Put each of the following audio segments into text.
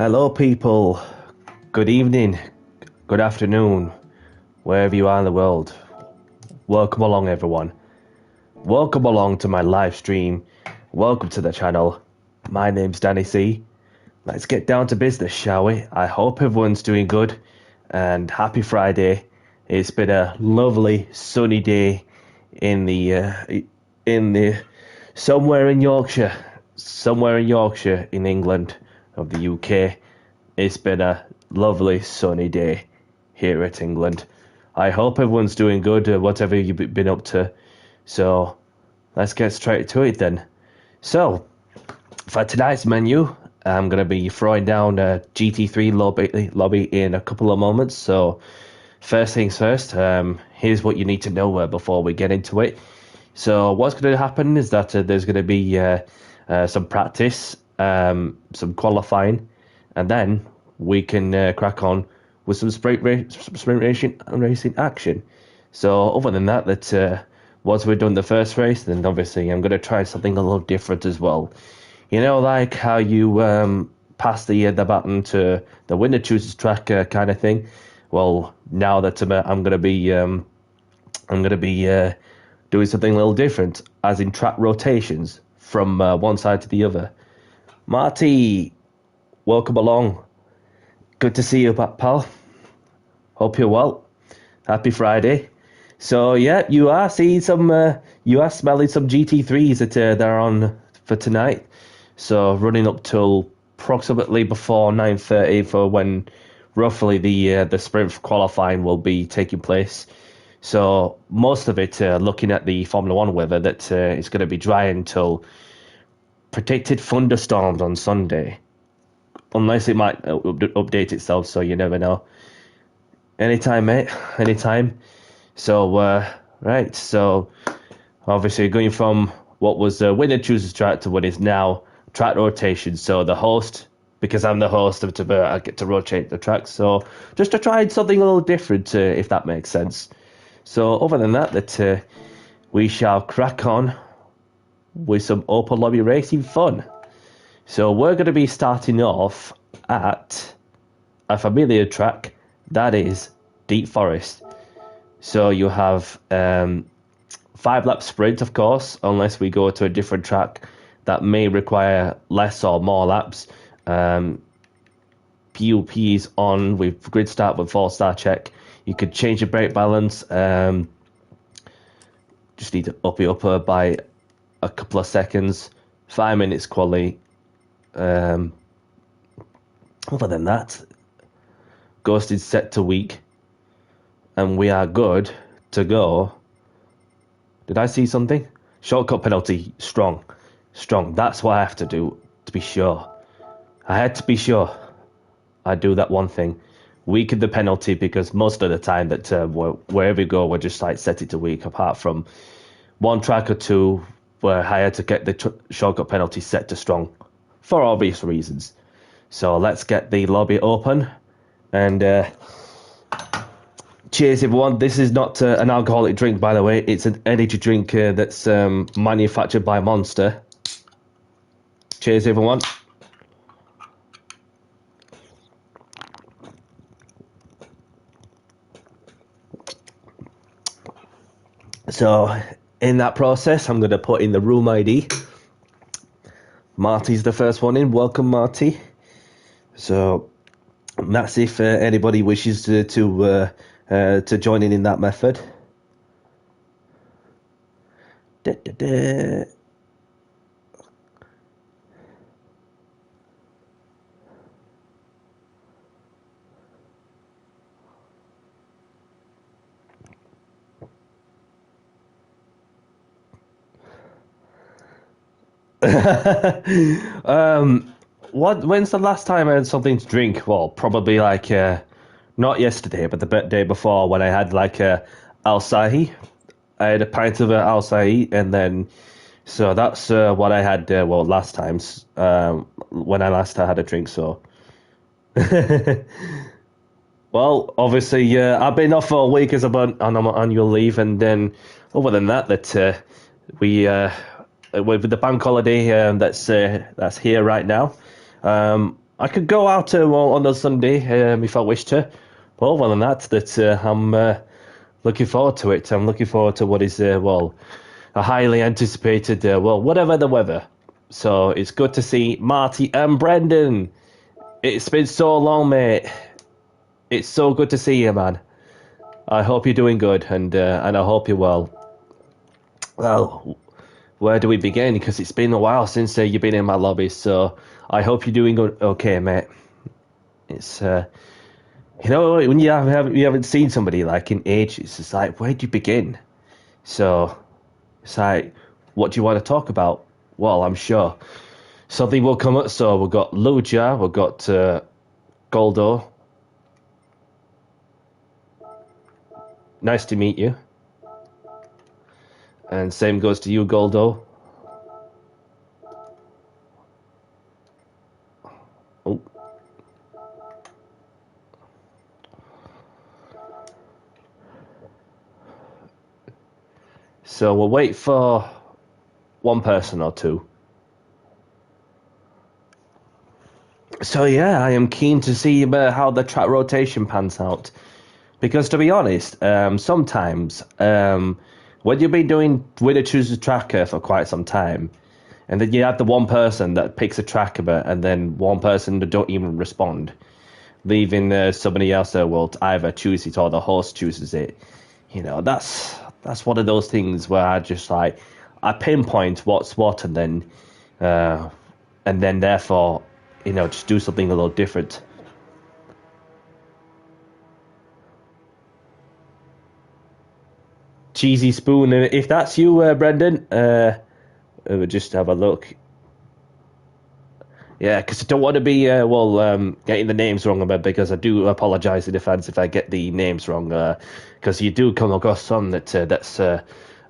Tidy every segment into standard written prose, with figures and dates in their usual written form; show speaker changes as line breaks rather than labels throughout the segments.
Hello, people. Good evening, good afternoon, wherever you are in the world. Welcome along, everyone. Welcome along to my live stream. Welcome to the channel. My name's Danny C. Let's get down to business, shall we? I hope everyone's doing good, and happy Friday. It's been a lovely sunny day in the somewhere in Yorkshire, in England of the UK. It's been a lovely sunny day here at England. I hope everyone's doing good, whatever you've been up to. So let's get straight to it then. So for tonight's menu, I'm going to be throwing down a GT3 lobby in a couple of moments. So first things first, here's what you need to know before we get into it. So what's going to happen is that there's going to be some practice, some qualifying, and then we can crack on with some sprint racing action. So other than that, once we've done the first race, then obviously I'm going to try something a little different as well. You know, like how you pass the button to the winner chooses track kind of thing. Well, now that I'm going to be doing something a little different, as in track rotations from one side to the other. Marty, welcome along. Good to see you back, pal. Hope you're well. Happy Friday. So yeah, you are seeing you are smelling some GT3s that they're on for tonight. So running up till approximately before 9:30 for when roughly the sprint qualifying will be taking place. So most of it, looking at the Formula One weather, that it's going to be dry until predicted thunderstorms on Sunday, unless it might update itself. So you never know. Anytime, mate. Anytime. So right. So obviously going from what was winner chooses track to what is now track rotation. So the host, because I'm the host of I get to rotate the tracks. So just to try something a little different, if that makes sense. So other than that, we shall crack on with some open lobby racing fun. So we're going to be starting off at a familiar track, that is Deep Forest. So you have 5-lap sprint, of course, unless we go to a different track that may require less or more laps. PUP is on with grid start with 4-star check. You could change your brake balance. Just need to up it up by a couple of seconds. 5 minutes quali. Other than that, Ghost is set to weak, and we are good to go. Did I see something? Shortcut penalty, strong. That's what I have to do to be sure. I had to be sure. I do that one thing. Weaken the penalty, because most of the time that wherever we go, we're just like set it to weak, apart from one track or two where I had to get the shortcut penalty set to strong for obvious reasons. So let's get the lobby open, and cheers everyone. This is not an alcoholic drink, by the way. It's an energy drink that's manufactured by Monster. Cheers everyone. So in that process, I'm going to put in the room ID. Marty's the first one in. Welcome, Marty. So that's if anybody wishes to join in that method. When's the last time I had something to drink? Well, probably like not yesterday, but the day before, when I had like Al-Sahi. I had a pint of Al-Sahi, and then so that's what I had last time when I last had a drink. So well, obviously I've been off for a week as I'm on annual leave, and then other than that, we with the bank holiday that's here right now, I could go out on a Sunday if I wish to. But other than that, I'm looking forward to it. I'm looking forward to what is, well, a highly anticipated, well, whatever the weather. So it's good to see Marty and Brendan. It's been so long, mate. It's so good to see you, man. I hope you're doing good, and I hope you're well. Well, where do we begin? Because it's been a while since you've been in my lobby, so I hope you're doing good. Okay, mate. It's you know, when you haven't seen somebody like in ages, it's like, where do you begin? So it's like, what do you want to talk about? Well, I'm sure something will come up. So we've got Luja, we've got Goldo. Nice to meet you. And same goes to you, Goldo. Oh. So we'll wait for one person or two. So yeah, I am keen to see how the track rotation pans out. Because to be honest, sometimes when you've been doing winner chooses tracker for quite some time, and then you have the one person that picks a tracker, and then one person that don't even respond, leaving somebody else will either choose it or the host chooses it. You know, that's one of those things where I just like I pinpoint what's what, and then therefore, you know, just do something a little different. Cheesy Spoon, if that's you, Brendan, we'll just have a look. Yeah, because I don't want to be, getting the names wrong, because I do apologise in advance if I get the names wrong, because you do come across some that's got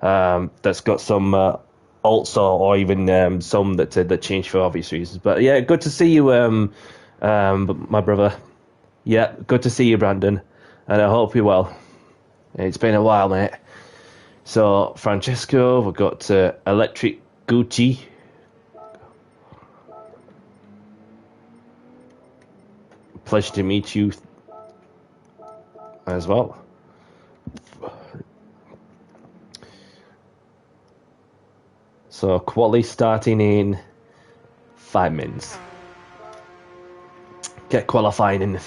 some alts or even some that change for obvious reasons. But yeah, good to see you, my brother. Yeah, good to see you, Brandon, and I hope you're well. It's been a while, mate. So, Francesco, we've got Electric Gucci. Pleasure to meet you as well. So, quali starting in 5 minutes. Get qualifying in,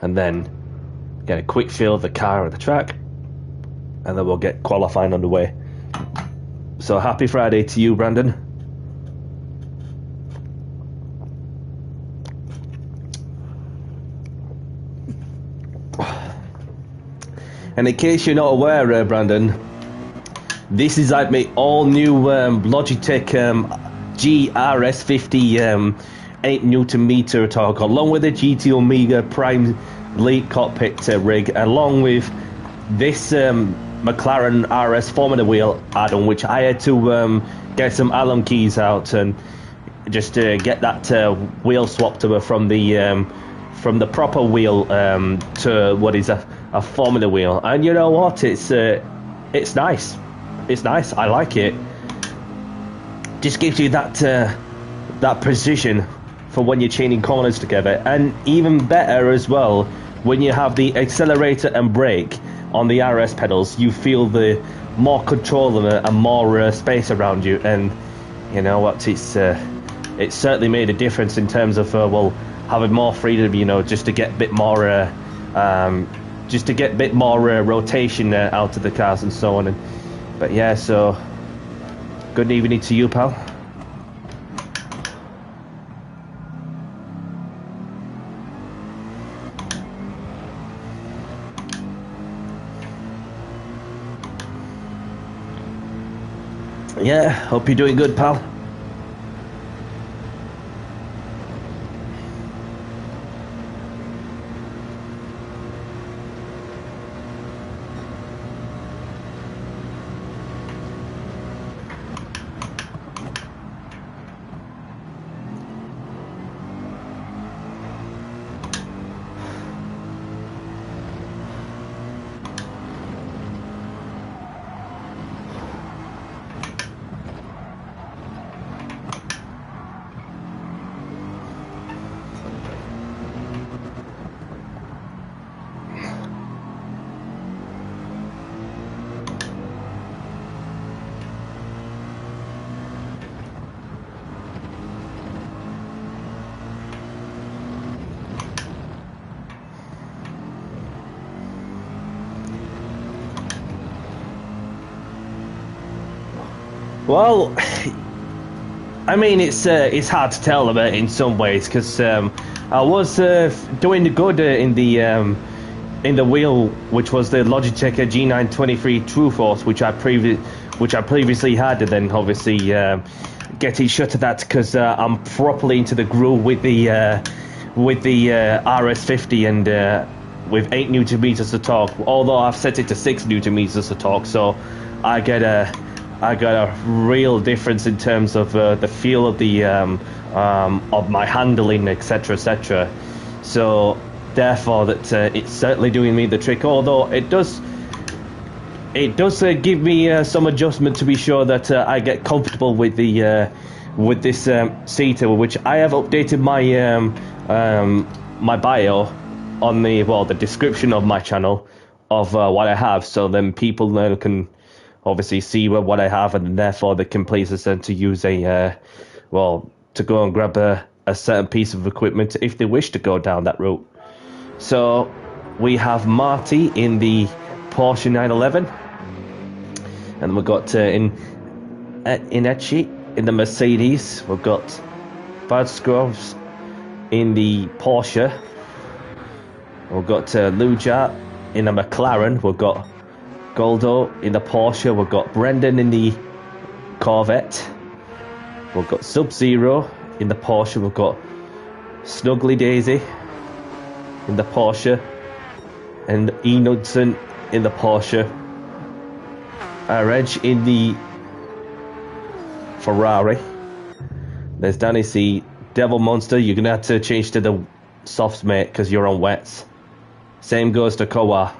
and then get a quick feel of the car and the track. And then we'll get qualifying underway. So happy Friday to you, Brandon. And in case you're not aware, Brandon, this is like my all-new Logitech GRS50 8 Newton meter torque, along with the GT Omega Prime Elite cockpit rig, along with this McLaren RS Formula wheel add-on, which I had to get some Allen keys out and just get that wheel swapped over from the proper wheel to what is a Formula wheel. And you know what? It's nice. It's nice. I like it. Just gives you that precision for when you're chaining corners together, and even better as well when you have the accelerator and brake on the RS pedals. You feel the more control and more space around you, and you know what, it's certainly made a difference in terms of having more freedom, you know, just to get a bit more rotation out of the cars and so on. But yeah, so good evening to you, pal. Yeah, hope you're doing good, pal. Well, I mean, it's hard to tell about in some ways because I was doing good in the wheel, which was the Logitech G923 True Force, which I previously had, and then obviously getting shut of that because I'm properly into the groove with the RS50 and with 8 newton meters of torque. Although I've set it to 6 newton meters of torque, so I got a real difference in terms of the feel of the of my handling, etc., etc. So therefore, that it's certainly doing me the trick. Although it does give me some adjustment to be sure that I get comfortable with the with this seater, which I have updated my bio on the description of my channel of what I have, so then people can obviously see what I have, and therefore they can place us to use a to go and grab a certain piece of equipment if they wish to go down that route. So we have Marty in the Porsche 911, and we've got in Etchi in the Mercedes. We've got Badsgroves in the Porsche. We've got Luja in the McLaren. We've got Goldo in the Porsche. We've got Brendan in the Corvette. We've got Sub-Zero in the Porsche. We've got Snuggly Daisy in the Porsche, and Ian Hudson in the Porsche. Reg in the Ferrari. There's Danny C. Devil Monster, you're going to have to change to the softs, mate, because you're on wets. Same goes to Kowa.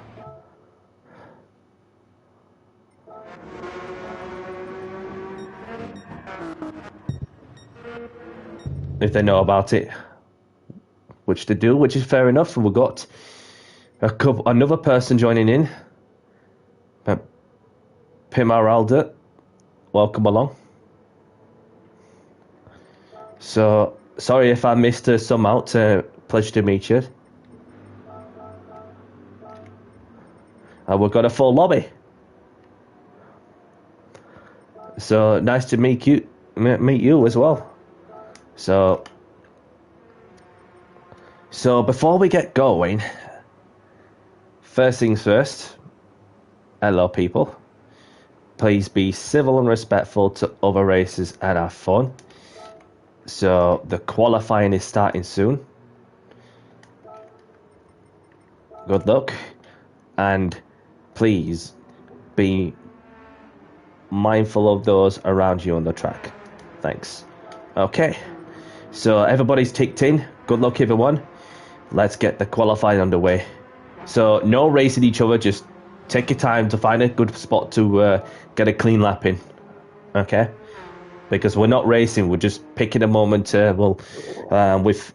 If they know about it, which they do, which is fair enough. And we've got another person joining in. Pimaralda, welcome along. So, sorry if I missed some out. Pleasure to meet you. We've got a full lobby. So, nice to meet you as well. So before we get going, first things first, hello people. Please be civil and respectful to other races and have fun. So the qualifying is starting soon. Good luck, and please be mindful of those around you on the track. Thanks. Okay, so everybody's ticked in. Good luck, everyone. Let's get the qualifying underway. So no racing each other, just take your time to find a good spot to get a clean lap in. Okay? Because we're not racing, we're just picking a moment with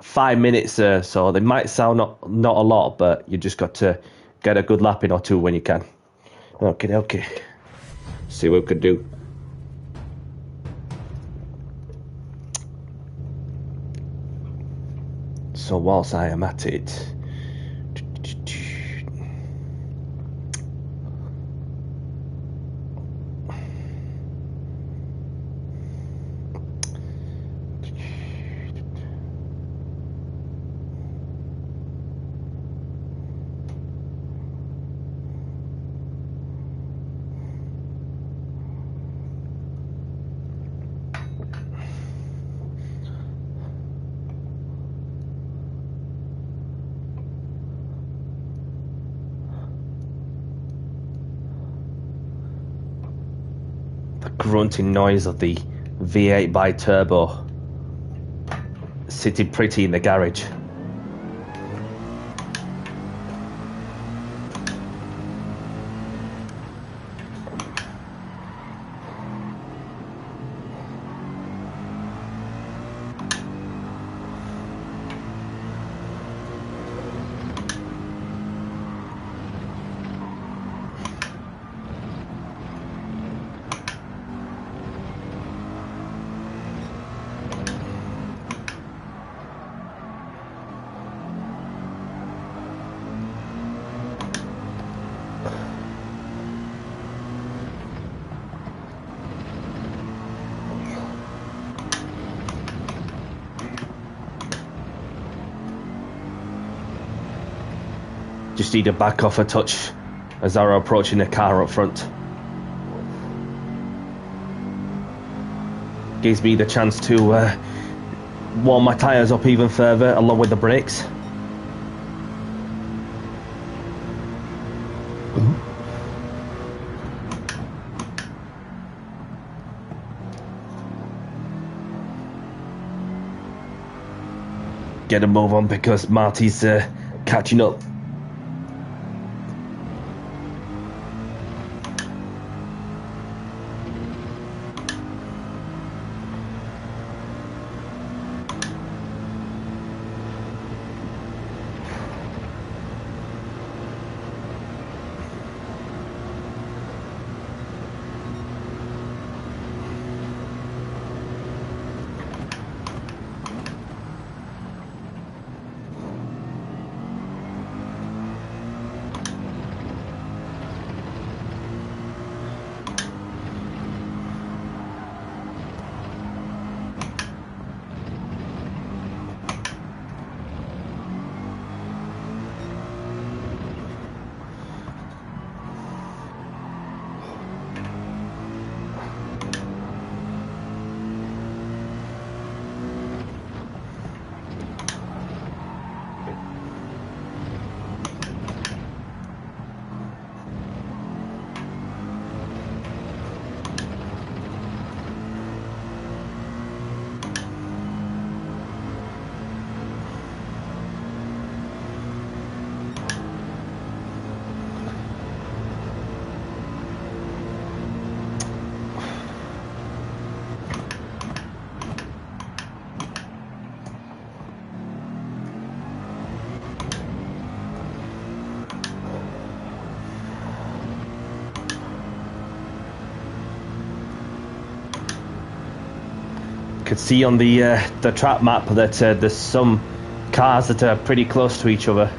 5 minutes, so they might sound not a lot, but you just got to get a good lap in or two when you can. Okay. See what we can do. So whilst I am at it, grunting noise of the V8 bi-turbo sitting pretty in the garage. Just need to back off a touch as they're approaching the car up front. Gives me the chance to warm my tyres up even further along with the brakes. Get a move on because Marty's catching up. Could see on the track map that there's some cars that are pretty close to each other.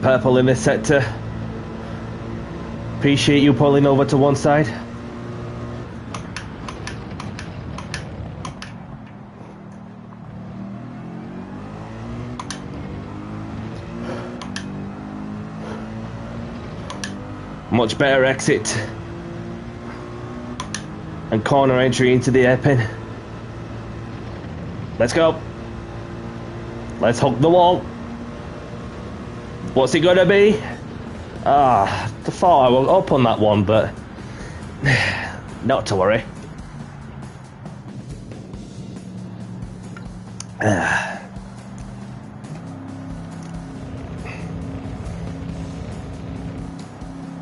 Purple in this sector. Appreciate you pulling over to one side. Much better exit and corner entry into the hairpin. Let's go. Let's hug the wall. What's it gonna be? I thought I was up on that one, but not to worry.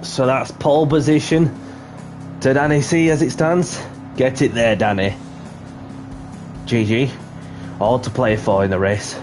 So that's pole position to Danny C as it stands. Get it there, Danny. GG. All to play for in the race.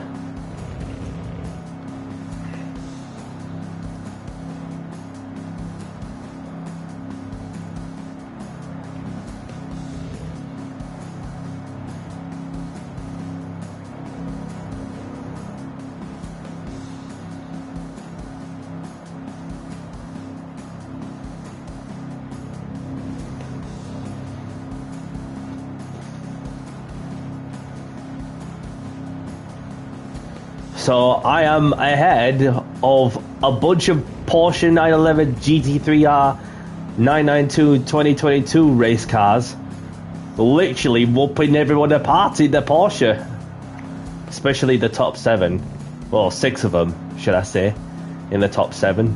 So I am ahead of a bunch of Porsche 911 GT3R 992 2022 race cars, literally whooping everyone apart in the Porsche, especially the top 7, well 6 of them should I say, in the top 7.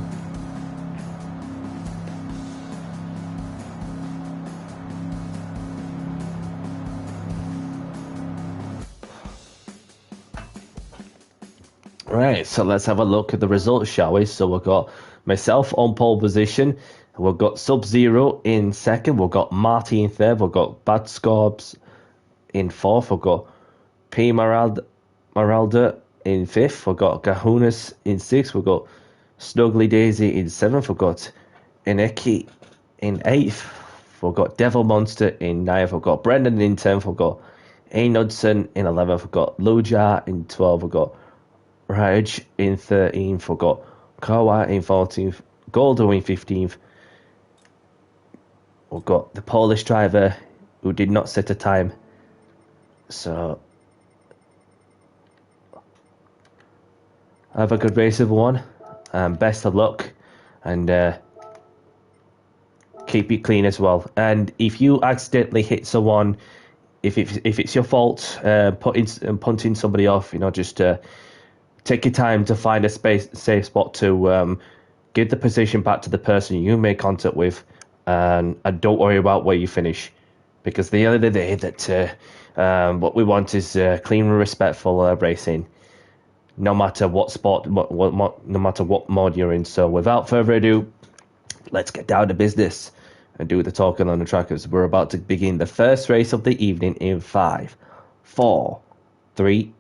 Right, so let's have a look at the results, shall we? So we've got myself on pole position. We've got Sub-Zero in second. We've got Marty in third. We've got Bad Scorbs in fourth. We've got P. Maralda in fifth. We've got Gahunas in sixth. We've got Snuggly Daisy in seventh. We've got Ineki in eighth. We've got Devil Monster in ninth. We've got Brendan in 10th. We've got A. Nudson in 11th. We've got Lujar in 12th. We've got Raj in 13th. We've got Kawa in 14th. Goldo in 15th. We've got the Polish driver who did not set a time. So, have a good race, everyone. Best of luck. And keep it clean as well. And if you accidentally hit someone, if it's your fault, punting somebody off, just take your time to find a safe spot to give the position back to the person you made contact with, and don't worry about where you finish, because the end of the day, that what we want is clean and respectful racing, no matter what sport, no matter what mode you're in. So without further ado, let's get down to business and do the talking on the track, as we're about to begin the first race of the evening in 5, 4, 3,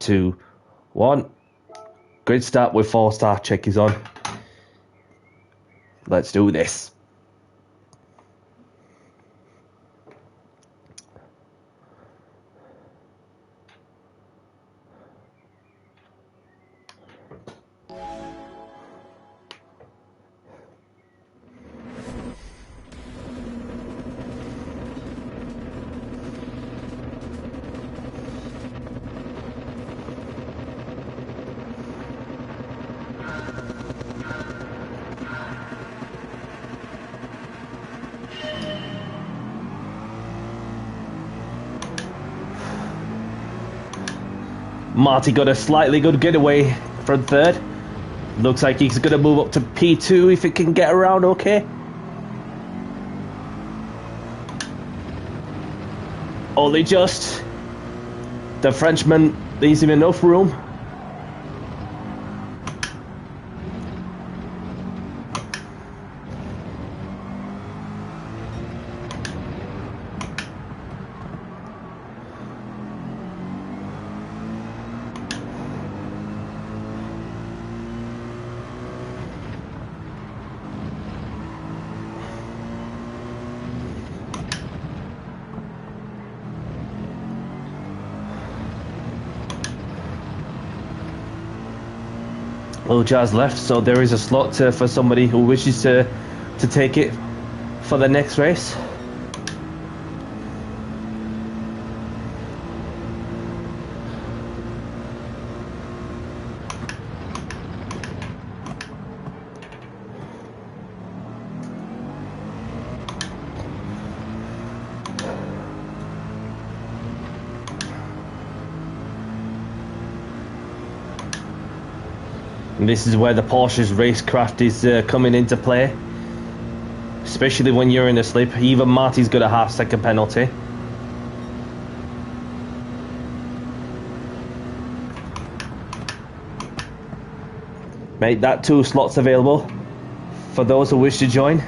2, 1. Grid start with 4-star check is on. Let's do this. Marty got a slightly good getaway from third. Looks like he's going to move up to P2 if it can get around okay. Only just. The Frenchman leaves him enough room. Well, Jazz left, so there is a slot for somebody who wishes to take it for the next race. And this is where the Porsche's racecraft is coming into play, especially when you're in a slip. Even Marty's got a half-second penalty. Make that 2 slots available for those who wish to join.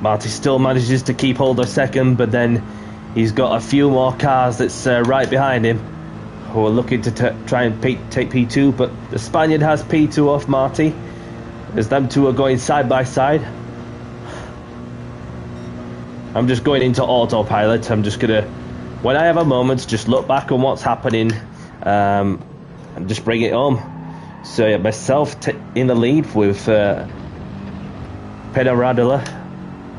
Marty still manages to keep hold of second, but then he's got a few more cars that's right behind him who are looking to try and take P2, but the Spaniard has P2 off Marty, as them two are going side by side. I'm just going into autopilot. I'm just gonna, when I have a moment, just look back on what's happening, and just bring it home. So yeah, myself in the lead with Penaradula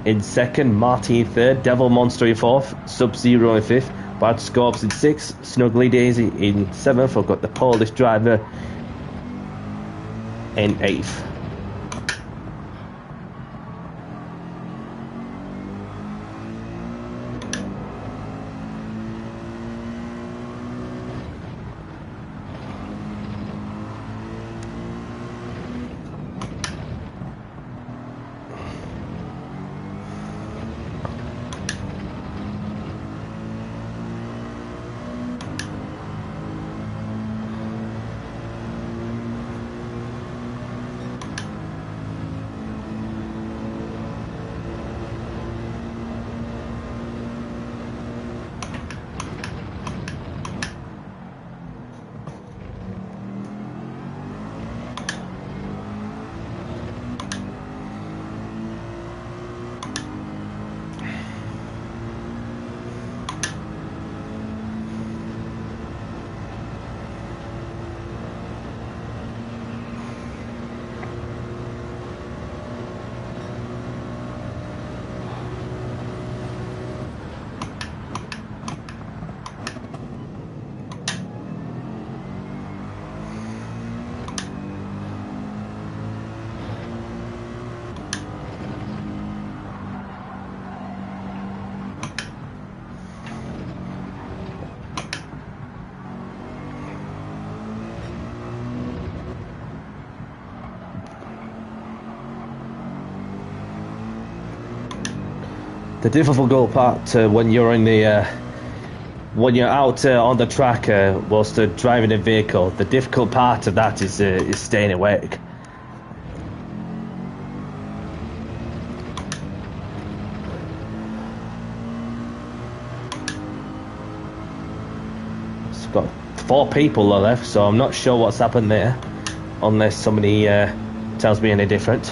in second, Marty in third, Devil Monster in fourth, Sub-Zero in fifth, Bad Scorps in sixth, Snuggly Daisy in seventh. I've got the Polish driver in eighth. The difficult part when you're in the when you're out on the track whilst driving a vehicle, the difficult part of that is staying awake. It's got 4 people left, so I'm not sure what's happened there, unless somebody tells me any different.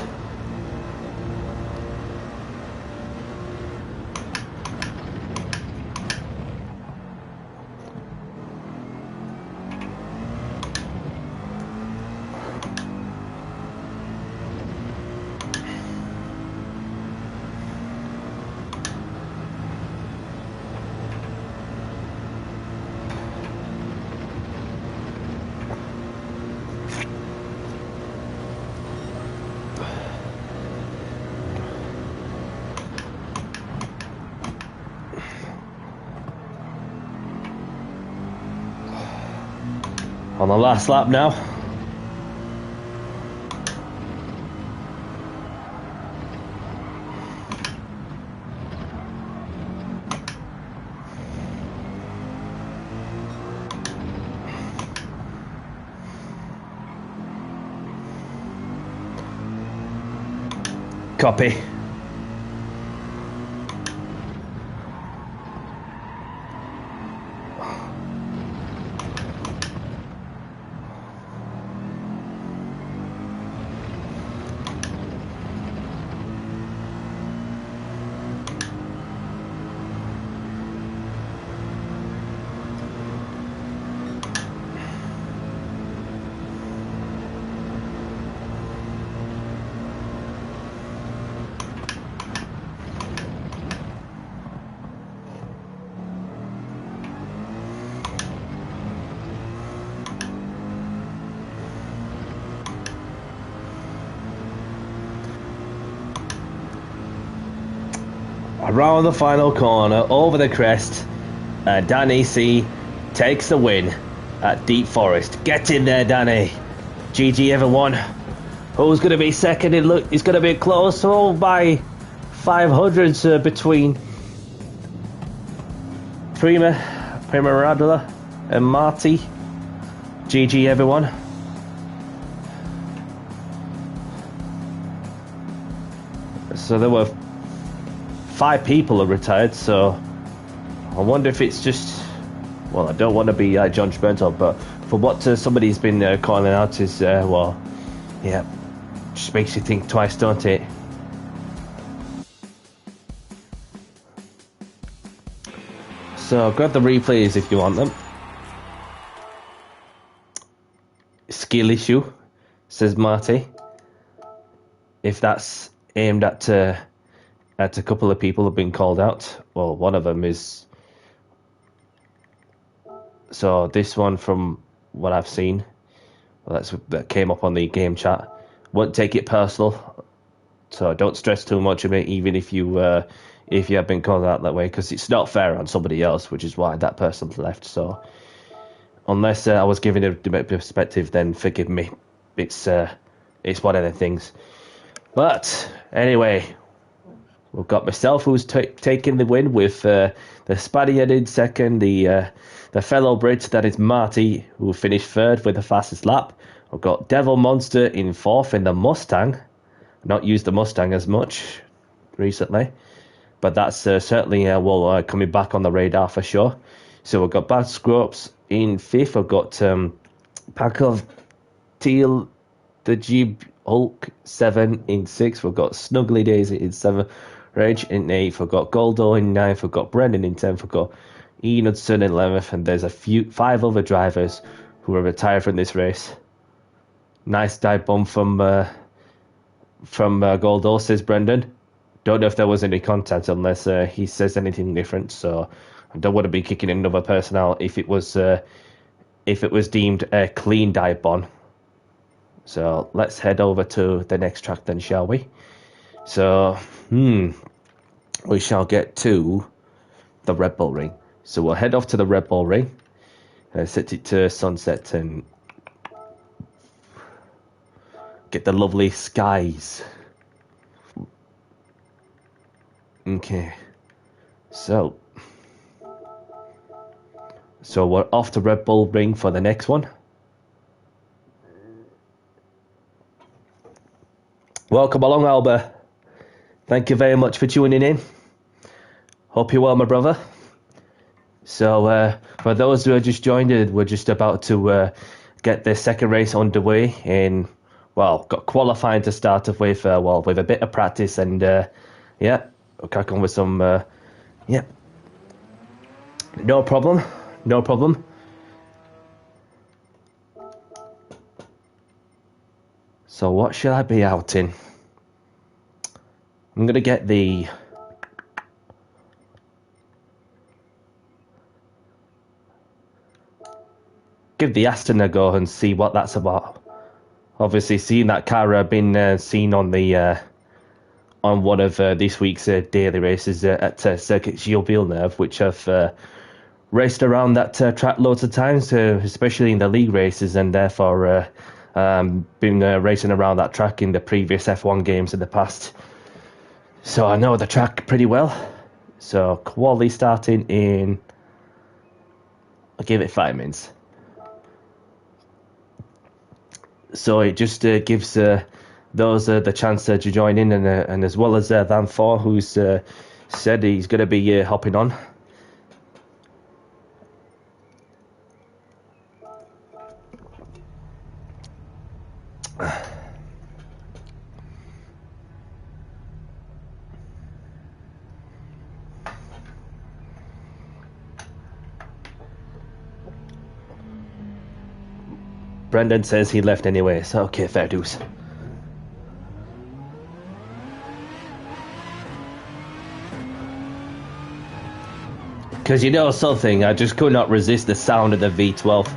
On the last lap now. Copy. Around the final corner, over the crest, Danny C takes the win at Deep Forest. Get in there, Danny. GG everyone. Who's going to be second? It's going to be close, by 500s between Prima Radula and Marty. GG everyone. So there were 5 people are retired, so I wonder if it's just well, I don't want to be judgmental, but for what somebody's been calling out is, well, yeah, just makes you think twice, don't it? So grab the replays if you want them. Skill issue, says Marty. If that's aimed at a couple of people who've been called out, well, one of them is. So this one, from what I've seen, well, that came up on the game chat. Won't take it personal, so don't stress too much of it, even if you have been called out that way, because it's not fair on somebody else, which is why that person left. So unless I was giving a bit of perspective, then forgive me. It's one of the things. But anyway, we've got myself who's taking the win with the Spaniard in second, the fellow Brit, that is Marty, who finished third with the fastest lap. We've got Devil Monster in fourth in the Mustang. Not used the Mustang as much recently, but that's certainly coming back on the radar for sure. So we've got Bad Scropes in fifth. We've got Pack of Teal, the Jeep Hulk 7 in sixth. We've got Snuggly Daisy in seventh. Reg in eighth. We've got Goldo in ninth. We've got Brendan in 10th. We've got Ian Hudson in 11th. And there's 5 other drivers who are retired from this race. Nice dive bomb from Goldo, says Brendan. Don't know if there was any contact unless he says anything different. So I don't want to be kicking another person out if it was deemed a clean dive bomb. So let's head over to the next track then, shall we? So, we shall get to the Red Bull Ring. So we'll head off to the Red Bull Ring, set it to sunset, and get the lovely skies. Okay, so we're off to Red Bull Ring for the next one. Welcome along, Albert. Thank you very much for tuning in. Hope you're well, my brother. So, for those who have just joined in, we're just about to get the second race underway. And, well, got qualifying to start off with, with a bit of practice. And, we'll crack on with some, No problem. No problem. So, what should I be out in? I'm going to get the... Give the Aston a go and see what that's about. Obviously, seeing that car been seen on the on one of this week's daily races at Circuit Gilles Villeneuve, which have raced around that track loads of times, especially in the league races, and therefore been racing around that track in the previous F1 games in the past. So I know the track pretty well. So quali starting in... I'll give it 5 minutes. So it just gives those the chance to join in, and as well as Van Thor, who's said he's going to be hopping on. Brendan says he left anyway, so okay, fair dues. Because you know something, I just could not resist the sound of the V12.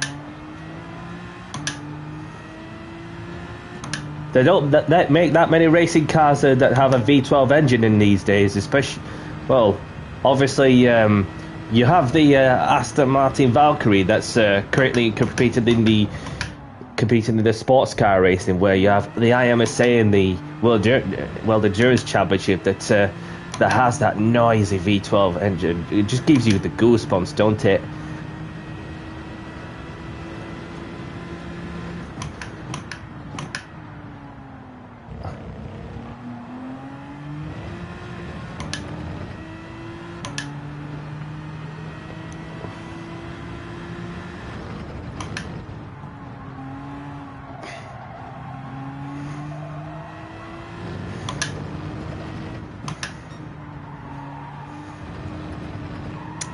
They don't make that many racing cars that have a V12 engine in these days, especially, well, obviously you have the Aston Martin Valkyrie that's currently competing in the sports car racing, where you have the IMSA and the the Endurance Championship that has that noisy V12 engine. It just gives you the goosebumps, don't it?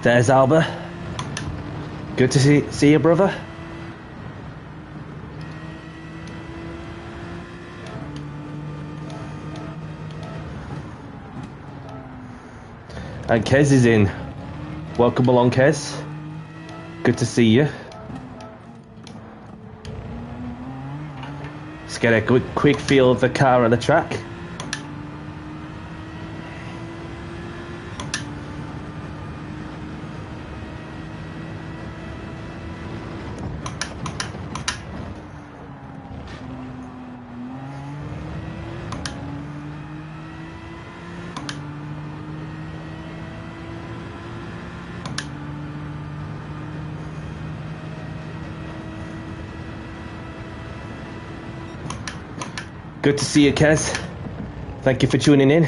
There's Alba. Good to see you, brother. And Kez is in. Welcome along, Kez. Good to see you. Let's get a quick feel of the car and the track. Good to see you, Kez. Thank you for tuning in.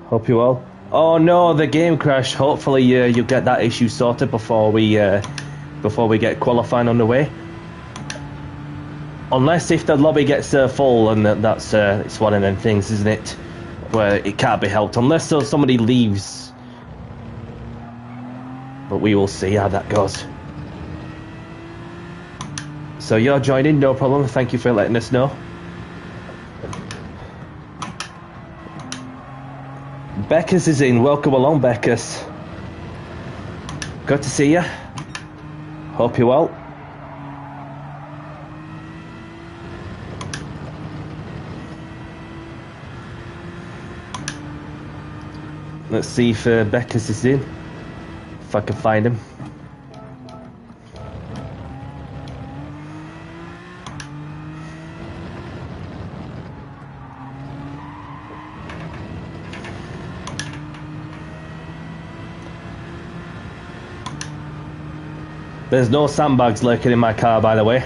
Hope you're well. Oh no, the game crashed. Hopefully you'll get that issue sorted before we get qualifying on the way. Unless if the lobby gets full, and that's it's one of them things, isn't it? Where it can't be helped unless somebody leaves. But we will see how that goes. So you're joining, no problem. Thank you for letting us know. Beckus is in. Welcome along, Beckus. Good to see you. Hope you're well. Let's see if Beckus is in. If I can find him. There's no sandbags lurking in my car, by the way.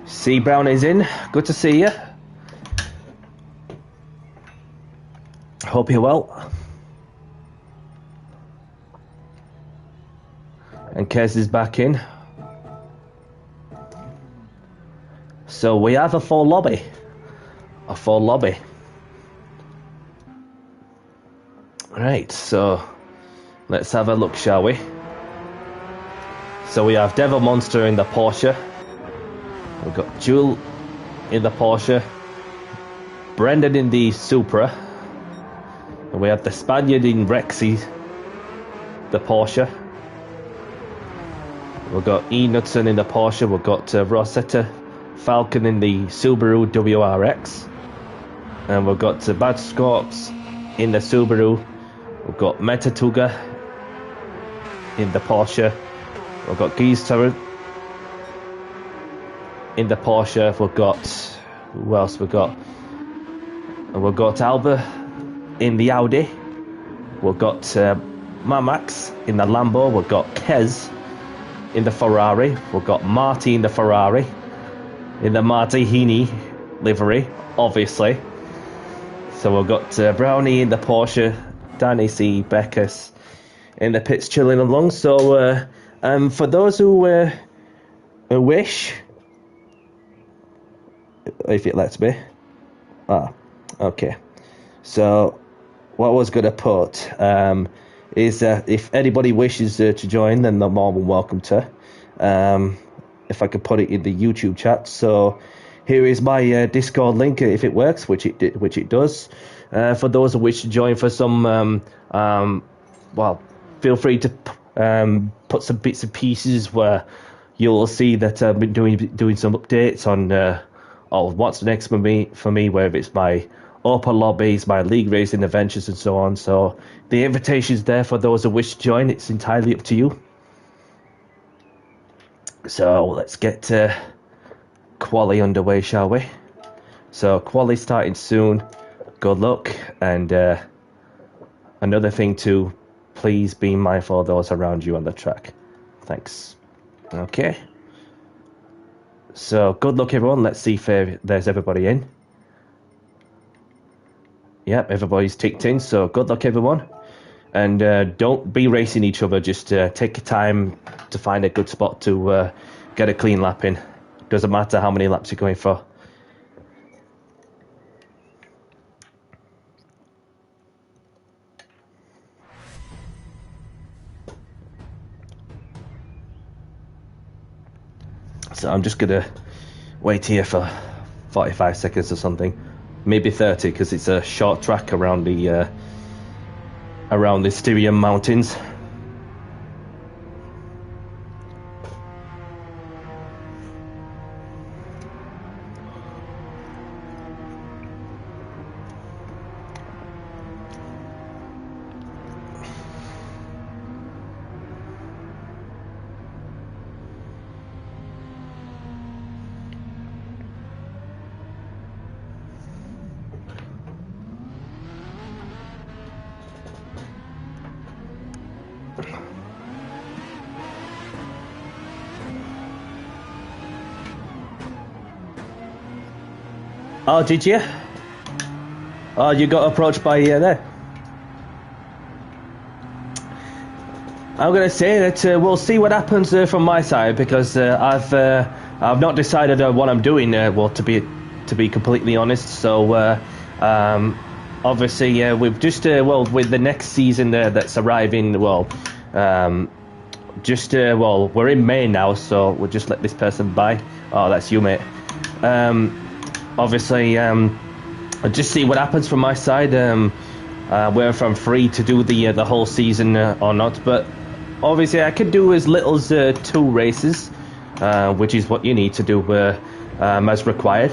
C Brown is in. Good to see you. Hope you're well. And Kez is back in. So we have a full lobby. A full lobby. Right, so let's have a look, shall we? So we have Devil Monster in the Porsche. We've got Jewel in the Porsche. Brendan in the Supra. And we have the Spaniard in Rexy, the Porsche. We've got E. Knudsen in the Porsche. We've got Rosetta Falcon in the Subaru WRX. And we've got Bad Scorps in the Subaru. We've got Metatuga in the Porsche. We've got Geese Turret in the Porsche. We've got, who else we've got? And we've got Alba in the Audi. We've got Mamax in the Lambo. We've got Kez in the Ferrari. We've got Marty in the Ferrari. In the Martini livery, obviously. So we've got Brownie in the Porsche. Danny C. Beckus in the pits chilling along. So for those who wish, if it lets me. Okay. So what I was going to put is if anybody wishes to join, then they're more than welcome to. If I could put it in the YouTube chat. So here is my Discord link, if it works, which it does. For those who wish to join for some, well, feel free to put some bits and pieces where you'll see that I've been doing some updates on what's next for me, whether it's my open lobbies, my league racing adventures, and so on. So the invitation's there for those who wish to join. It's entirely up to you. So let's get quali underway, shall we? So quali starting soon. Good luck, and another thing too, please be mindful of those around you on the track. Thanks. Okay. So good luck, everyone. Let's see if there's everybody in. Yep, everybody's ticked in. So good luck, everyone. And don't be racing each other. Just take your time to find a good spot to get a clean lap in. Doesn't matter how many laps you're going for. So I'm just gonna wait here for 45 seconds or something, maybe 30, because it's a short track around the Styrian Mountains. Oh, did you? Oh, you got approached by there. I'm going to say that we'll see what happens from my side, because I've not decided what I'm doing. Well, to be completely honest. So obviously we've just with the next season that's arriving. Well, we're in May now, so we'll just let this person by. Oh, that's you, mate. Obviously, I'll just see what happens from my side. Whether if I'm free to do the whole season or not, but obviously I could do as little as 2 races, which is what you need to do as required.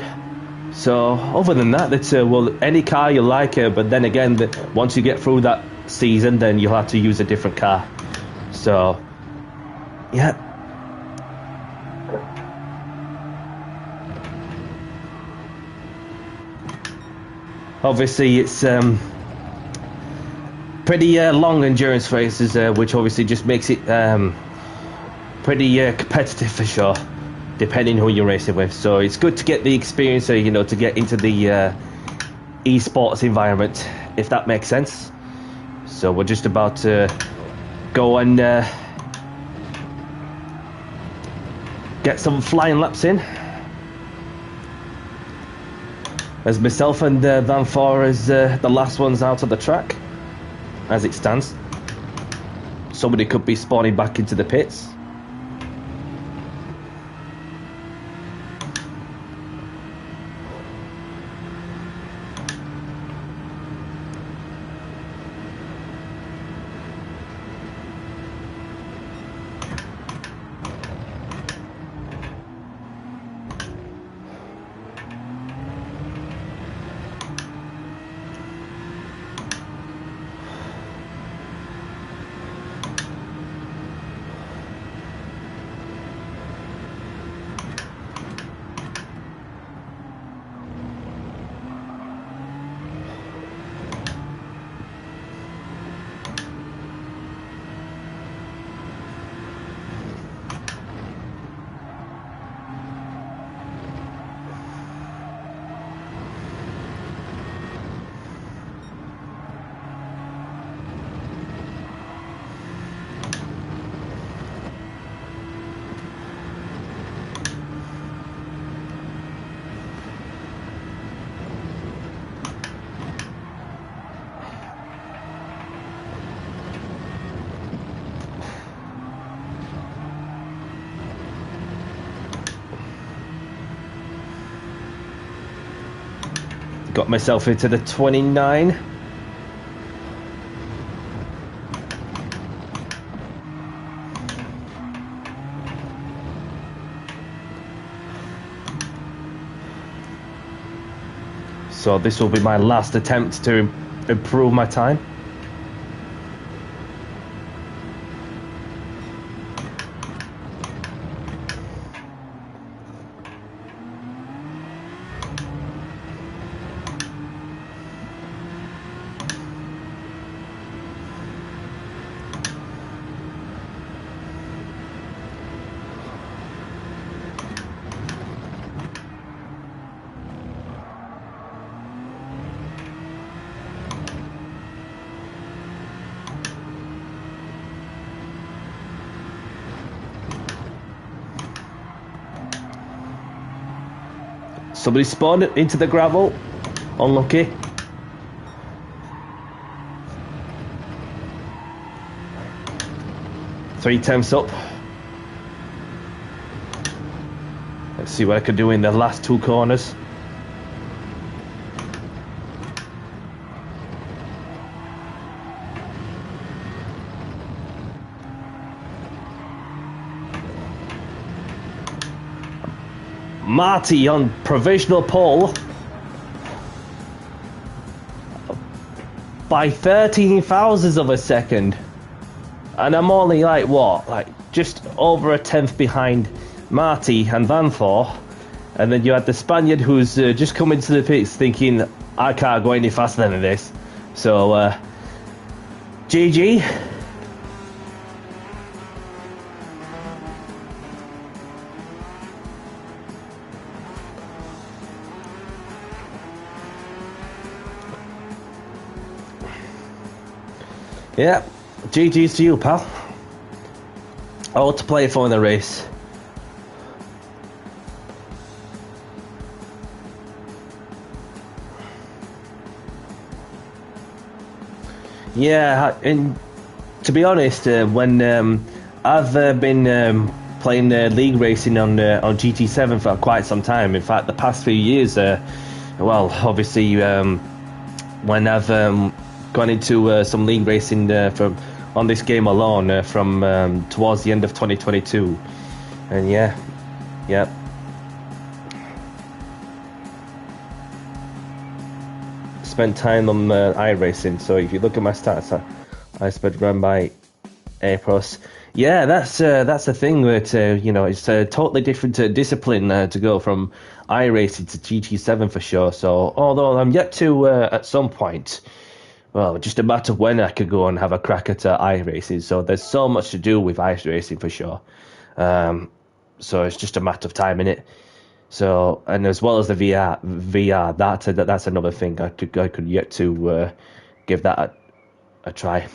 So other than that, it's any car you like, but then again, once you get through that season, then you'll have to use a different car. So yeah. Obviously, it's pretty long endurance races, which obviously just makes it pretty competitive for sure, depending who you're racing with. So it's good to get the experience, to get into the esports environment, if that makes sense. So we're just about to go and get some flying laps in, as myself and Van Four is the last ones out of the track, as it stands. Somebody could be spawning back into the pits. Got myself into the 29. So this will be my last attempt to improve my time. Somebody spawned into the gravel. Unlucky. Three attempts up. See what I can do in the last 2 corners. Marty on provisional pole by 13 thousandths of a second, and I'm only like what, like just over a tenth behind Marty and Vanthor. And then you had the Spaniard who's just come into the pits thinking, I can't go any faster than this. So GG. Yeah, GG's to you, pal. All to play for in the race. Yeah, and to be honest, when I've been playing league racing on GT7 for quite some time. In fact, the past few years, well, obviously, when I've gone into some league racing on this game alone from towards the end of 2022, and yeah. Spent time on iRacing, so if you look at my stats, I spent run by Apros. Yeah, that's the thing that you know, it's a totally different discipline to go from iRacing to GT7 for sure. So although I'm yet to at some point, well, just a matter of when I could go and have a crack at iRacing. So there's so much to do with iRacing for sure. So it's just a matter of time in it. So, and as well as the VR, that's another thing I could yet to give that a try.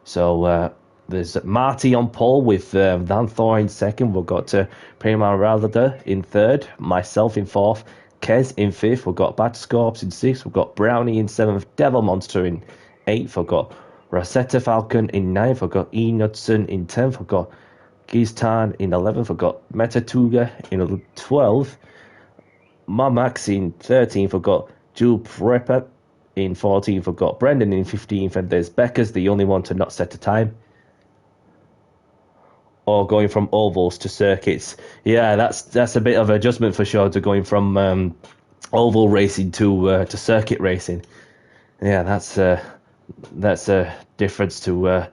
So there's Marty on pole with Vanthor in second. We've got Prima Ralda in third, myself in fourth, Kez in fifth. We've got Batscorps in sixth. We've got Brownie in seventh, Devil Monster in eighth. We've got Rosetta Falcon in ninth. We've got E. Knudsen in 10th. We've got Giztan in 11th. We've got Metatuga in 12th. Mamax in 13th. We've got Jules Prepper in 14th. We've got Brendan in 15th. And there's Becca's the only one to not set a time. Or going from ovals to circuits. Yeah, that's a bit of adjustment for sure, to going from oval racing to circuit racing. Yeah, that's a difference to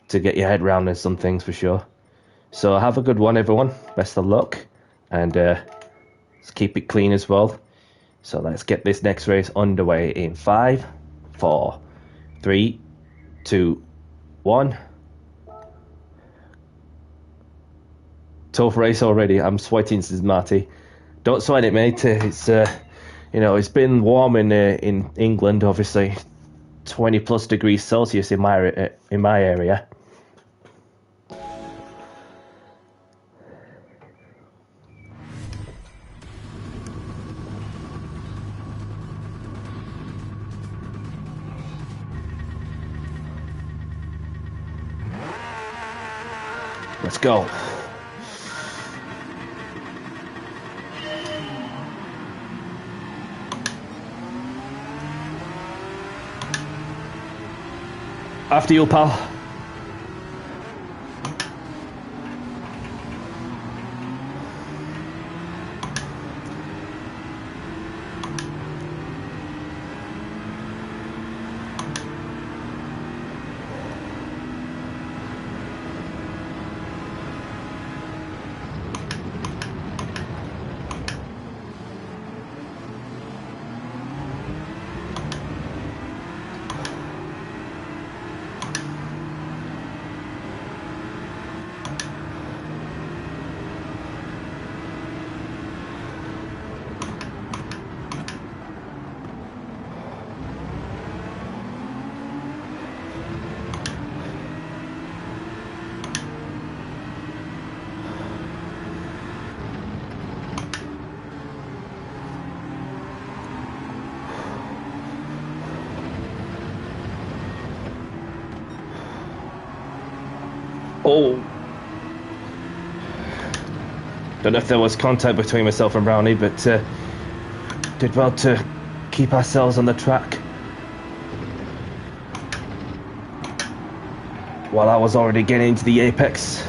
get your head around in some things for sure. So have a good one, everyone. Best of luck, and let's keep it clean as well. So let's get this next race underway in 5, 4, 3, 2, 1. Tough race already. I'm sweating, says Marty. Don't sweat it, mate. It's you know, it's been warm in England, obviously 20 plus degrees Celsius in my area. Let's go. After you, pal. Oh. Don't know if there was contact between myself and Brownie, but did well to keep ourselves on the track while I was already getting into the apex.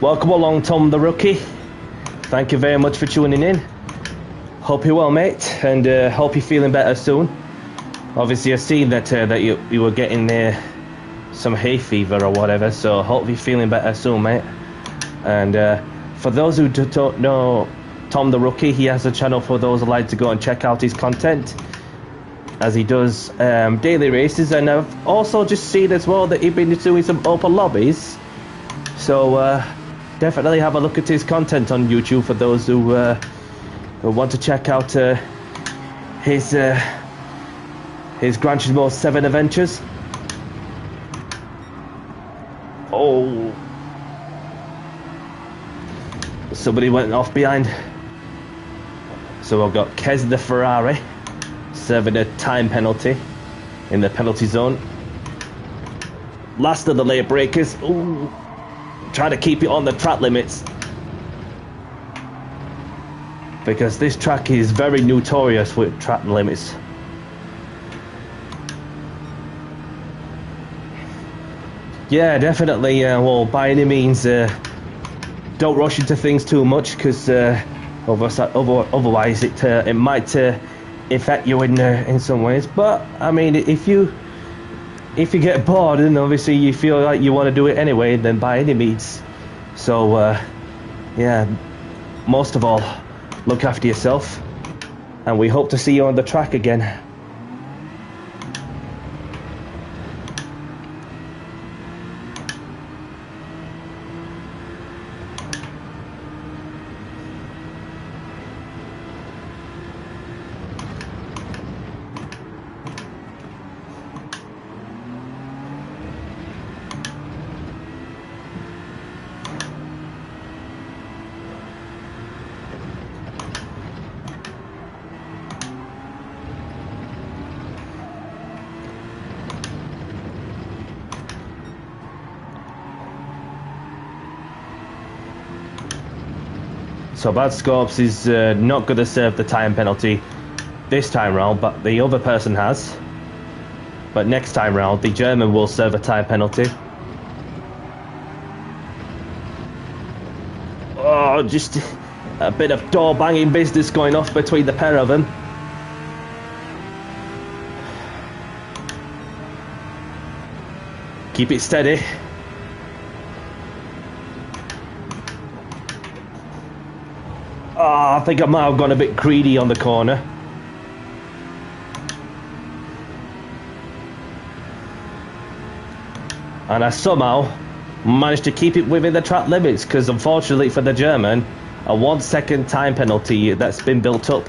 Welcome along, Tom the Rookie. Thank you very much for tuning in. Hope you're well, mate, and hope you're feeling better soon. Obviously, I've seen that that you were getting some hay fever or whatever, so hope you're feeling better soon, mate. And for those who don't know Tom the Rookie, he has a channel for those who like to go and check out his content, as he does daily races. And I've also just seen as well that he's been doing some open lobbies, so definitely have a look at his content on YouTube for those who want to check out his Gran Turismo 7 adventures. Oh, somebody went off behind. So I've got Kez the Ferrari serving a time penalty in the penalty zone. Last of the late breakers. Ooh. Try to keep it on the track limits, because this track is very notorious with track limits. Yeah, definitely. Well, by any means, don't rush into things too much, because otherwise it might affect you in some ways. But I mean, if you get bored and obviously you feel like you want to do it anyway, then by any means. So yeah, most of all, look after yourself, and we hope to see you on the track again. So Bad Scorps is not going to serve the time penalty this time round, but the other person has. But next time round, the German will serve a time penalty. Oh, just a bit of door banging business going off between the pair of them. Keep it steady. Oh, I think I might have gone a bit greedy on the corner. And I somehow managed to keep it within the track limits, because unfortunately for the German, a 1 second time penalty that's been built up.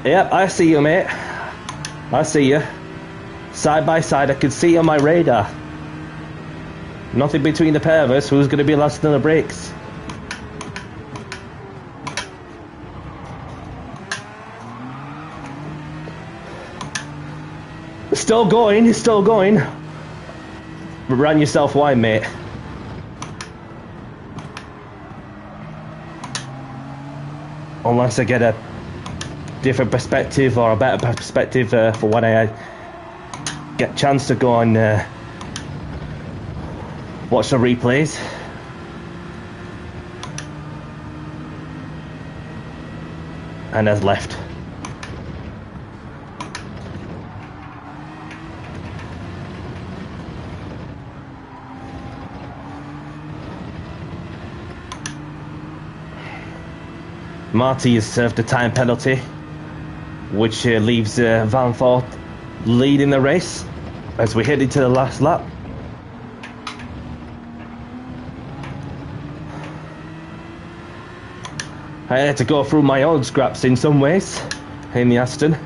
Yep, I see you, mate. I see you. Side by side, I can see you on my radar. Nothing between the pair of us. Who's going to be last on the brakes? Still going, it's still going. Run yourself wide, mate. Unless I get a different perspective, or a better perspective for when I get a chance to go and watch the replays. And has left. Marty has served a time penalty, which leaves Van Voort leading the race. as we head into the last lap. I had to go through my own scraps in some ways in the Aston,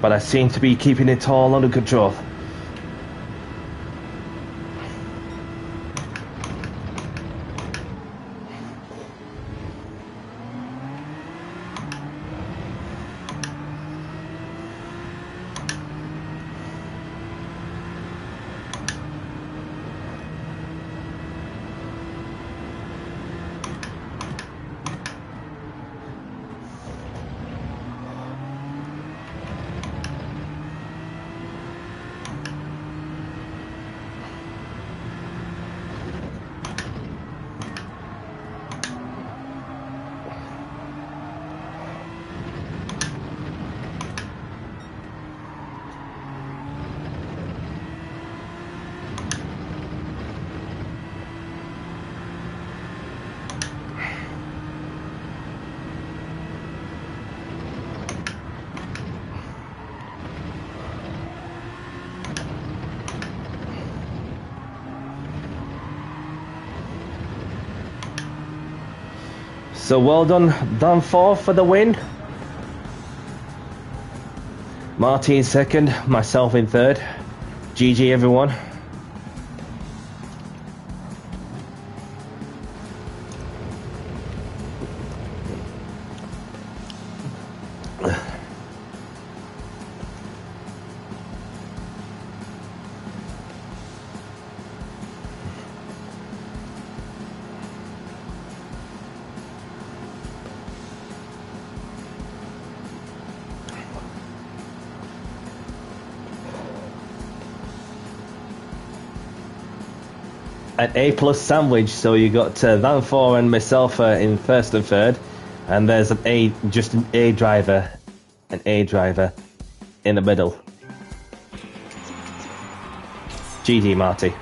but I seem to be keeping it all under control. So well done for the win. Marty in second, myself in third. GG everyone. An A+ sandwich, so you got Van4 and myself in first and third, and there's an A driver in the middle. GG Marty.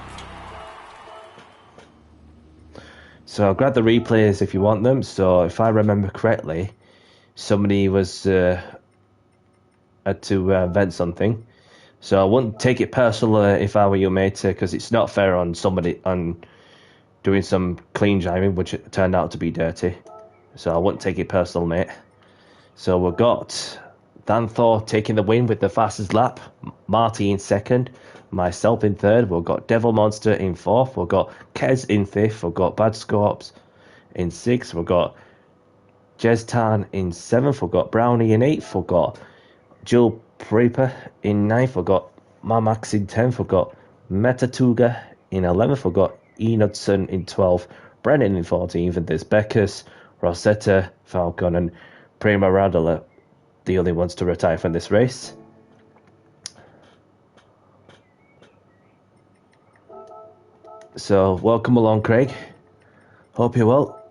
So grab the replays if you want them. So if I remember correctly, somebody was had to vent something. So I wouldn't take it personal if I were your mate, because it's not fair on somebody on doing some clean driving, which it turned out to be dirty. So I wouldn't take it personal, mate. So we've got Dan Thor taking the win with the fastest lap, Marty in second, myself in third. We've got Devil Monster in fourth. We've got Kez in fifth. We've got Bad Scorps in sixth. We've got Jez Tan in seventh. We've got Brownie in eighth. We've got Jill Preeper in ninth. We've got Mamax in 10th. We've got Metatuga in 11th. We've got Enodson in 12th. Brennan in 14th. And there's Beckus, Rosetta, Falcon, and Prima Radler, the only ones to retire from this race. So, welcome along, Craig. Hope you're well.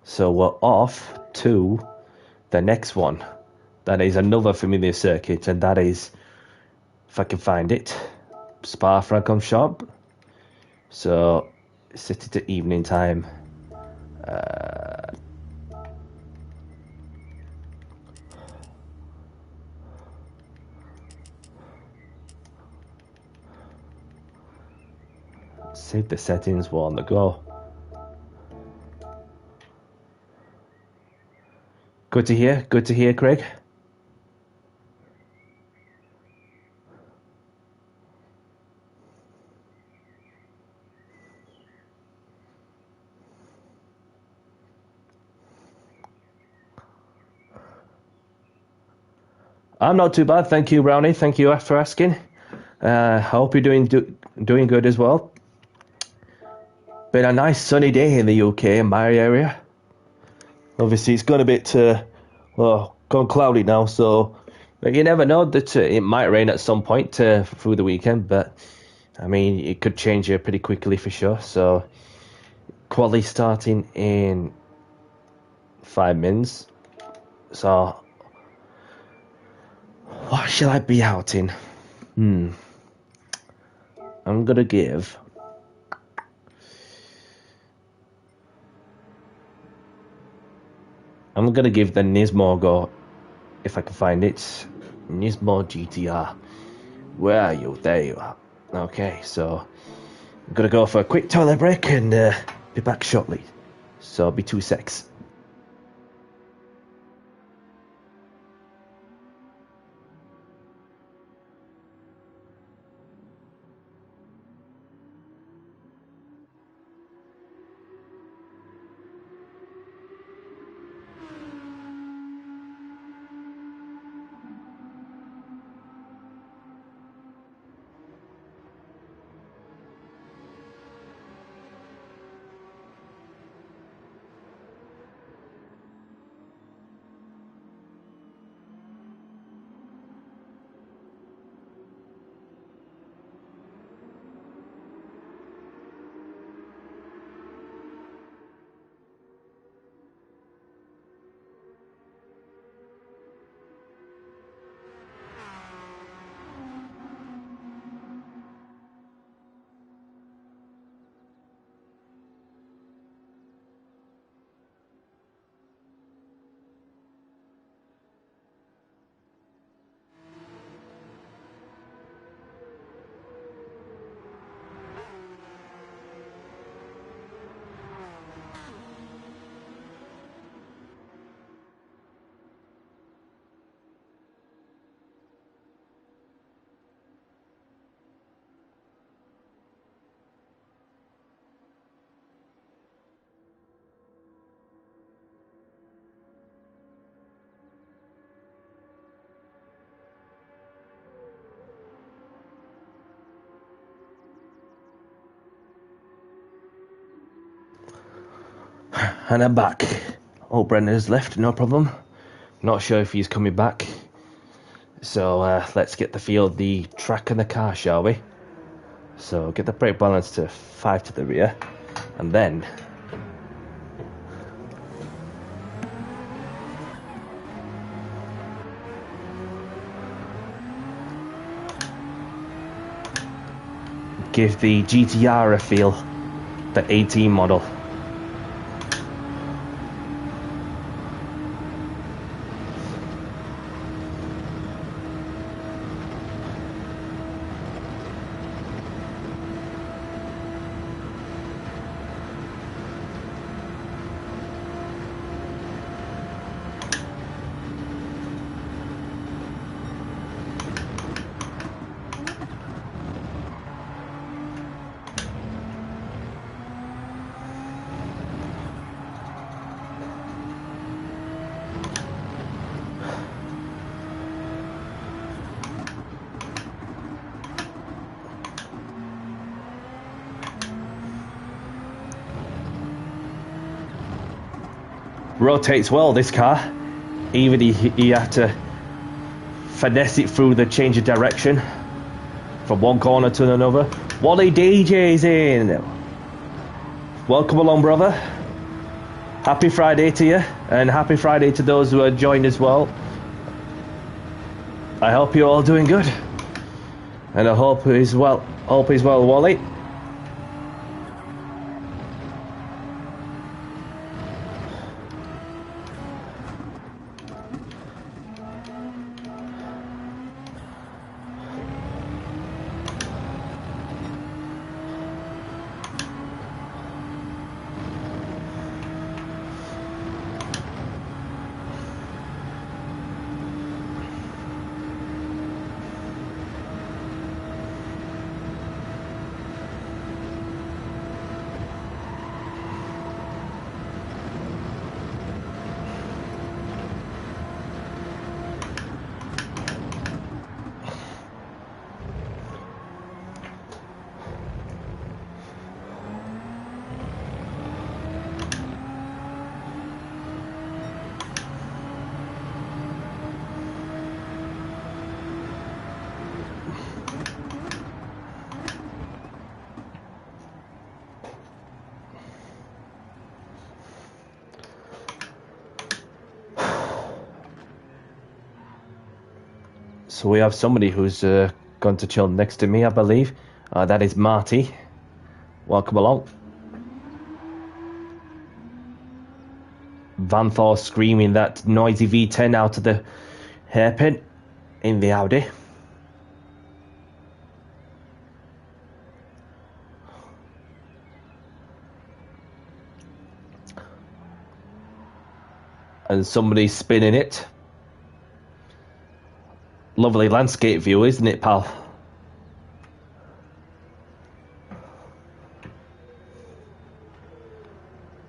So, we're off to the next one. That is another familiar circuit, and that is, if I can find it, Spa-Francorchamps. So, set it to evening time. Save the settings, we're on the go. Good to hear, Craig. I'm not too bad, thank you, Brownie. Thank you for asking. I hope you're doing good as well. Been a nice sunny day in the UK in my area. Obviously, it's gone a bit gone cloudy now, so you never know that it might rain at some point through the weekend. But I mean, it could change pretty quickly for sure. So, quali starting in 5 minutes. So, what shall I be out in? I'm gonna give the Nismo a go, if I can find it. Nismo GTR. Where are you? There you are. Okay, so I'm gonna go for a quick toilet break and be back shortly. So be 2 secs. And I'm back. Oh, Brendan's left, no problem. Not sure if he's coming back. So let's get the feel of the track and the car, shall we? So get the brake balance to 5 to the rear. And then give the GTR a feel. The 18 model. Rotates well, this car. Even he had to finesse it through the change of direction from one corner to another. Wally DJ's in. Welcome along, brother. Happy Friday to you, and happy Friday to those who are joined as well. I hope you're all doing good, and I hope he's well. Wally. So we have somebody who's gone to chill next to me, I believe. That is Marty. Welcome along. Van Thor screaming that noisy V10 out of the hairpin. in the Audi. And somebody's spinning it. Lovely landscape view, isn't it, pal?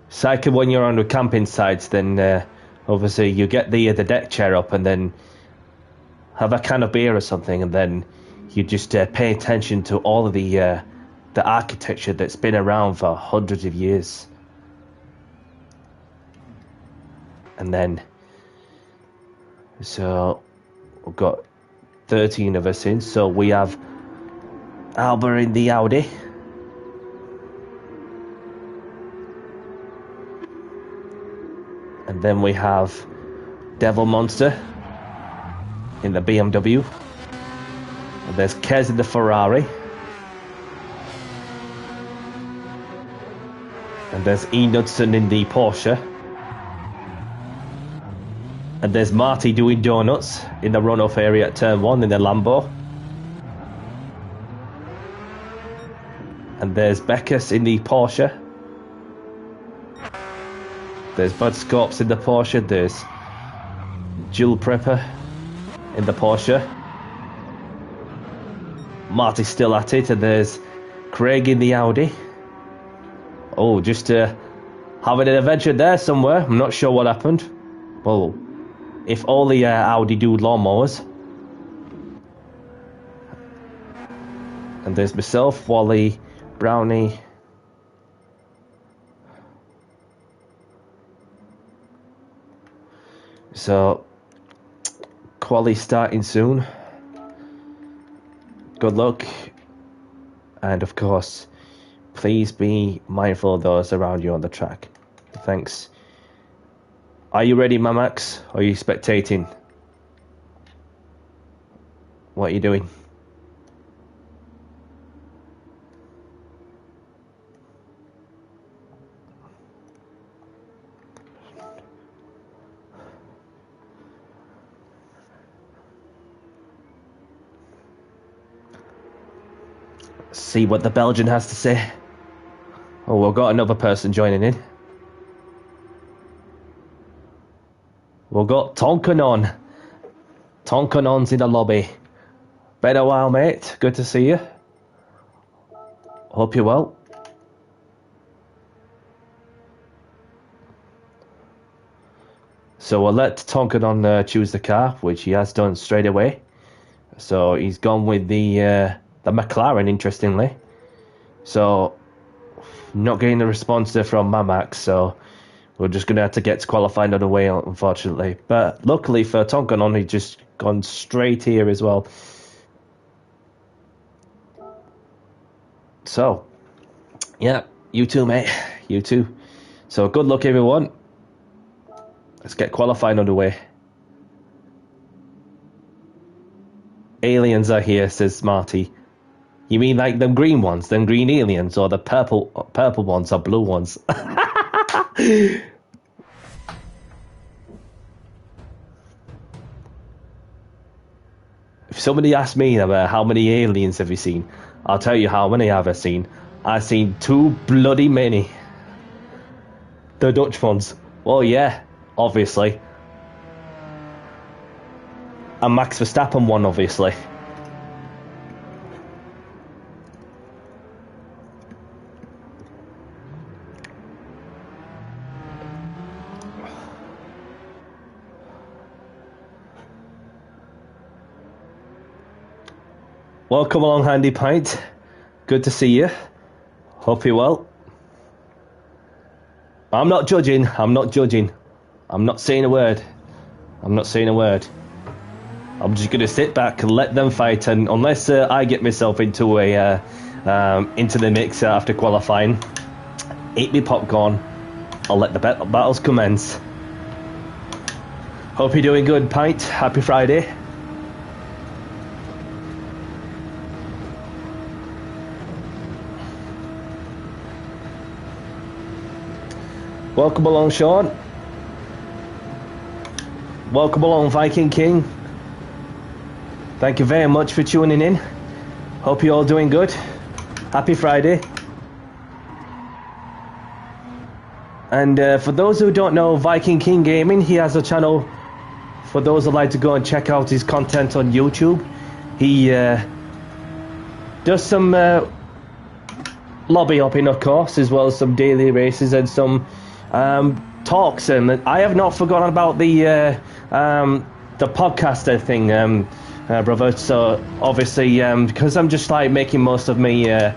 It's like when you're on the camping sites, then obviously you get the deck chair up and then have a can of beer or something, and then you just pay attention to all of the architecture that's been around for hundreds of years. And then, so we've got 13 of us in. So we have Alba in the Audi. And then we have Devil Monster in the BMW. And there's Kez in the Ferrari. And there's E. Knudsen in the Porsche. And there's Marty doing donuts in the runoff area at turn 1 in the Lambo. And there's Beckus in the Porsche. There's Bud Scorps in the Porsche. There's Jill Prepper in the Porsche. Marty's still at it. And there's Craig in the Audi. Oh, just having an adventure there somewhere. I'm not sure what happened. Well, if all the Audi do lawnmowers. And there's myself, Wally, Brownie. So, quali starting soon. Good luck. And of course, please be mindful of those around you on the track. Thanks. Are you ready, Mamax? Or are you spectating? What are you doing? See what the Belgian has to say. Oh, we've got another person joining in. We've got Tonkin on. Tonkin on's in the lobby. Been a while, mate. Good to see you. Hope you're well. So we'll let Tonkin on choose the car, which he has done straight away. So he's gone with the McLaren, interestingly. So not getting a response there from Mamax, so we're just going to have to get to qualify another way, unfortunately. But luckily for Tonkin, he's just gone straight here as well. So, yeah, you too, mate. You too. So good luck, everyone. Let's get qualifying underway. Aliens are here, says Marty. You mean like them green ones, them green aliens, or the purple ones or blue ones? If somebody asked me about how many aliens have you seen, I'll tell you how many I've seen. I've seen too bloody many. The Dutch ones. Well, yeah, obviously. And Max Verstappen one, obviously. Welcome along, Handy Pint. Good to see you. Hope you're well. I'm not judging. I'm not judging. I'm not saying a word. I'm not saying a word. I'm just going to sit back and let them fight. And unless I get myself into a into the mix after qualifying, eat me popcorn. I'll let the battles commence. Hope you're doing good, Pint. Happy Friday. Welcome along, Sean. Welcome along, Viking King. Thank you very much for tuning in. Hope you're all doing good. Happy Friday. And for those who don't know Viking King Gaming, he has a channel for those who like to go and check out his content on YouTube. He does some lobby hopping, of course, as well as some daily races and some talks. And I have not forgotten about the podcaster thing, brother. So obviously, because I'm just like making most of my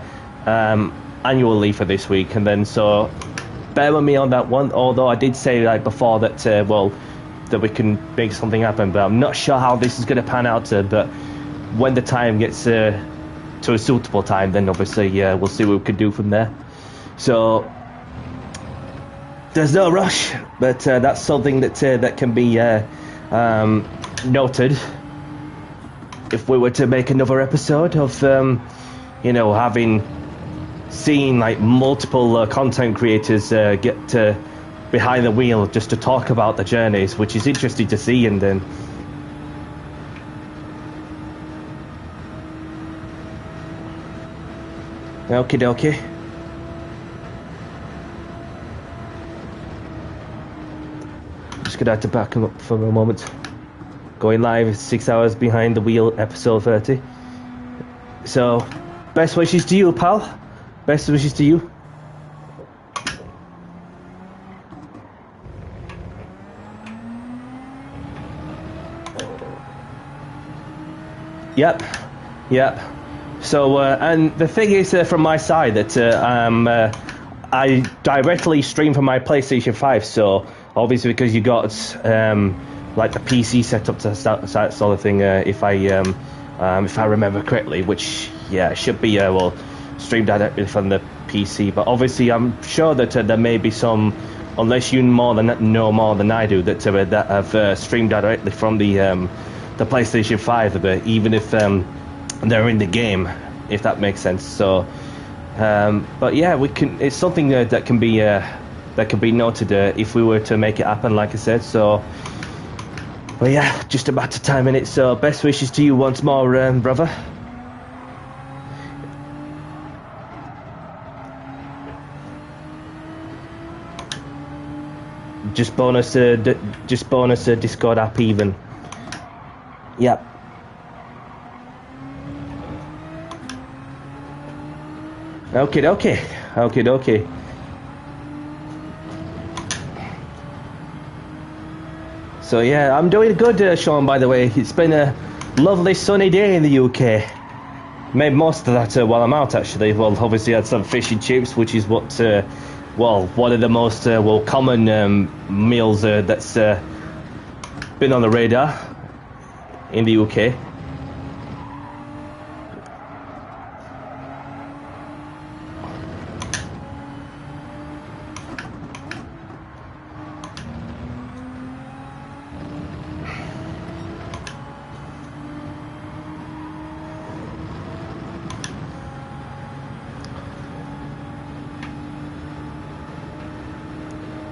annual leave for this week, and then so bear with me on that one. Although I did say like before that that we can make something happen, but I'm not sure how this is going to pan out. But when the time gets to a suitable time, then obviously we'll see what we can do from there. So there's no rush, but that's something that can be noted if we were to make another episode of having seen like multiple content creators get behind the wheel just to talk about the journeys, which is interesting to see. And then okie dokie. Just gonna have to back him up for a moment. Going live 6 hours behind the wheel, episode 30. So, best wishes to you, pal. Best wishes to you. Yep. So, and the thing is, from my side, that I directly stream from my PlayStation 5. So, obviously, because you got like the PC set up to that sort of thing, if I remember correctly, which it should be streamed directly from the PC. But obviously, I'm sure that there may be some, unless you know more than I do, that have streamed directly from the PlayStation 5. But even if they're in the game, if that makes sense. So, but yeah, we can. It's something that can be noted if we were to make it happen, like I said. So. But yeah, just about to time in it, so best wishes to you once more, brother. Just bonus Discord app even. Yep. Okay. So yeah, I'm doing good, Sean, by the way. It's been a lovely sunny day in the UK. Made most of that while I'm out, actually. Well, obviously I had some fish and chips, which is what, one of the most, common meals that's been on the radar in the UK.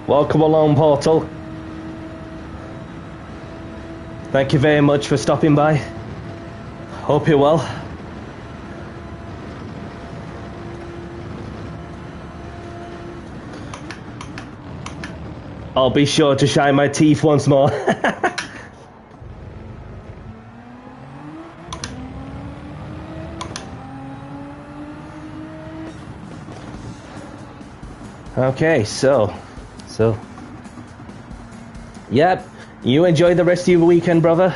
Welcome along, Portal. Thank you very much for stopping by. Hope you're well. I'll be sure to shine my teeth once more. Okay, so, yep, you enjoy the rest of your weekend, brother.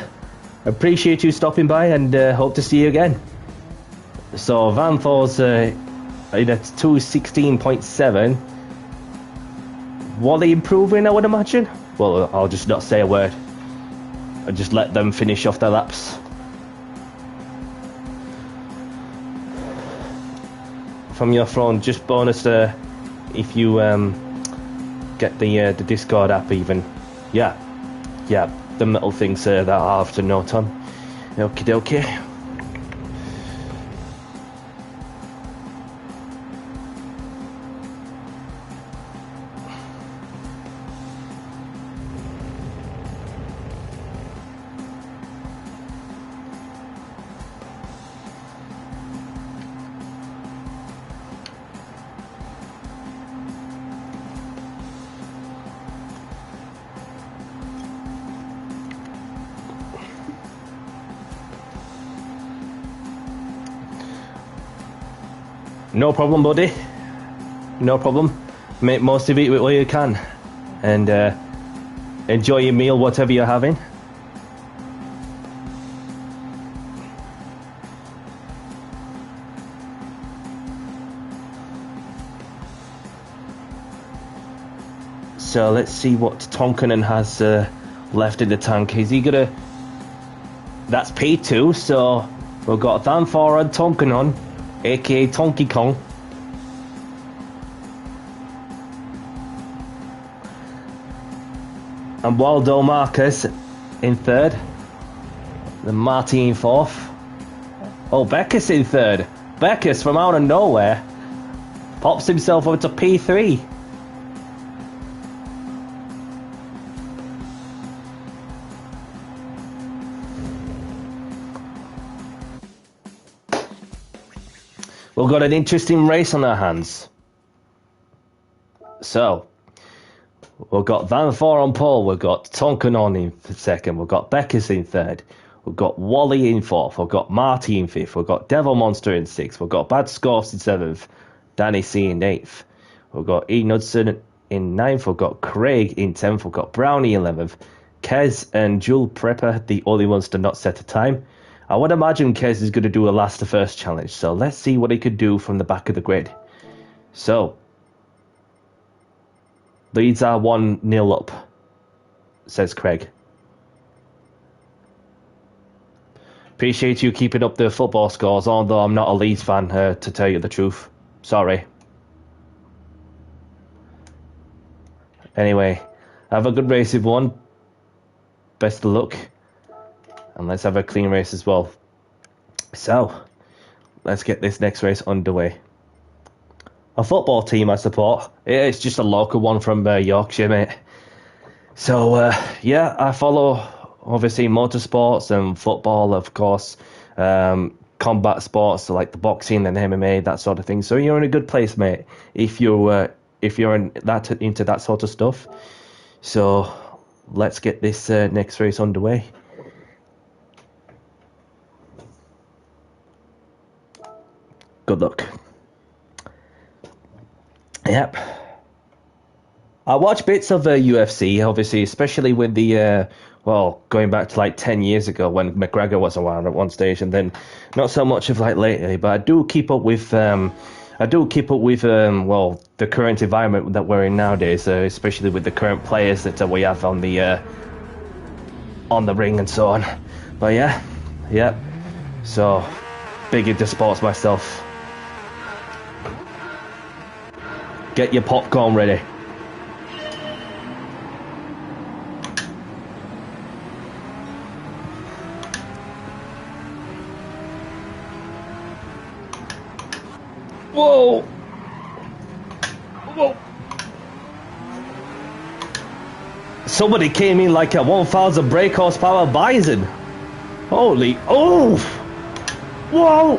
Appreciate you stopping by, and hope to see you again. So, Vanthor's in at 216.7. Wally improving, I would imagine. Well, I'll just not say a word. I'll just let them finish off their laps. From your phone, just bonus if you get the Discord app even. Yeah, the little things that I have to note on. Okie dokie. No problem, buddy. No problem. Make most of it with what you can. And enjoy your meal, whatever you're having. So let's see what Tonkanen has left in the tank. Is he gonna... That's P2, so we've got Danfor and Tonkanen, aka Tonky Kong. And Waldo Marcus in third. Then Marty in fourth. Oh, Beckus in third. Beckus from out of nowhere pops himself up to P3. We've got an interesting race on our hands. So, we've got Danfor on pole, we've got Tonkanen in second, we've got Beckus in third, we've got Wally in fourth, we've got Marty in fifth, we've got Devil Monster in sixth, we've got Bad Scorps in seventh, Danny C in eighth, we've got Ian Hudson in ninth, we've got Craig in 10th, we've got Brownie 11th, Kez and Jewel Prepper, the only ones to not set a time. I would imagine Kez is going to do a last to first challenge, so let's see what he could do from the back of the grid. So, leads are 1-0 up, says Craig. Appreciate you keeping up the football scores, although I'm not a Leeds fan, to tell you the truth. Sorry. Anyway, have a good race, everyone. Best of luck. And let's have a clean race as well. So, let's get this next race underway. A football team I support. It's just a local one from Yorkshire, mate. So, yeah, I follow, obviously, motorsports and football, of course. Combat sports, so like the boxing and MMA, that sort of thing. So you're in a good place, mate, if you're into that sort of stuff. So, let's get this next race underway. Good luck. Yep. I watch bits of UFC, obviously, especially with the, going back to like 10 years ago when McGregor was around at one stage, and then not so much of like lately, but I do keep up with, the current environment that we're in nowadays, especially with the current players that we have on the ring and so on. But yeah. So, big into sports myself. Get your popcorn ready. Whoa! Whoa! Somebody came in like a 1,000 brake horsepower Bison. Holy! Oh! Whoa!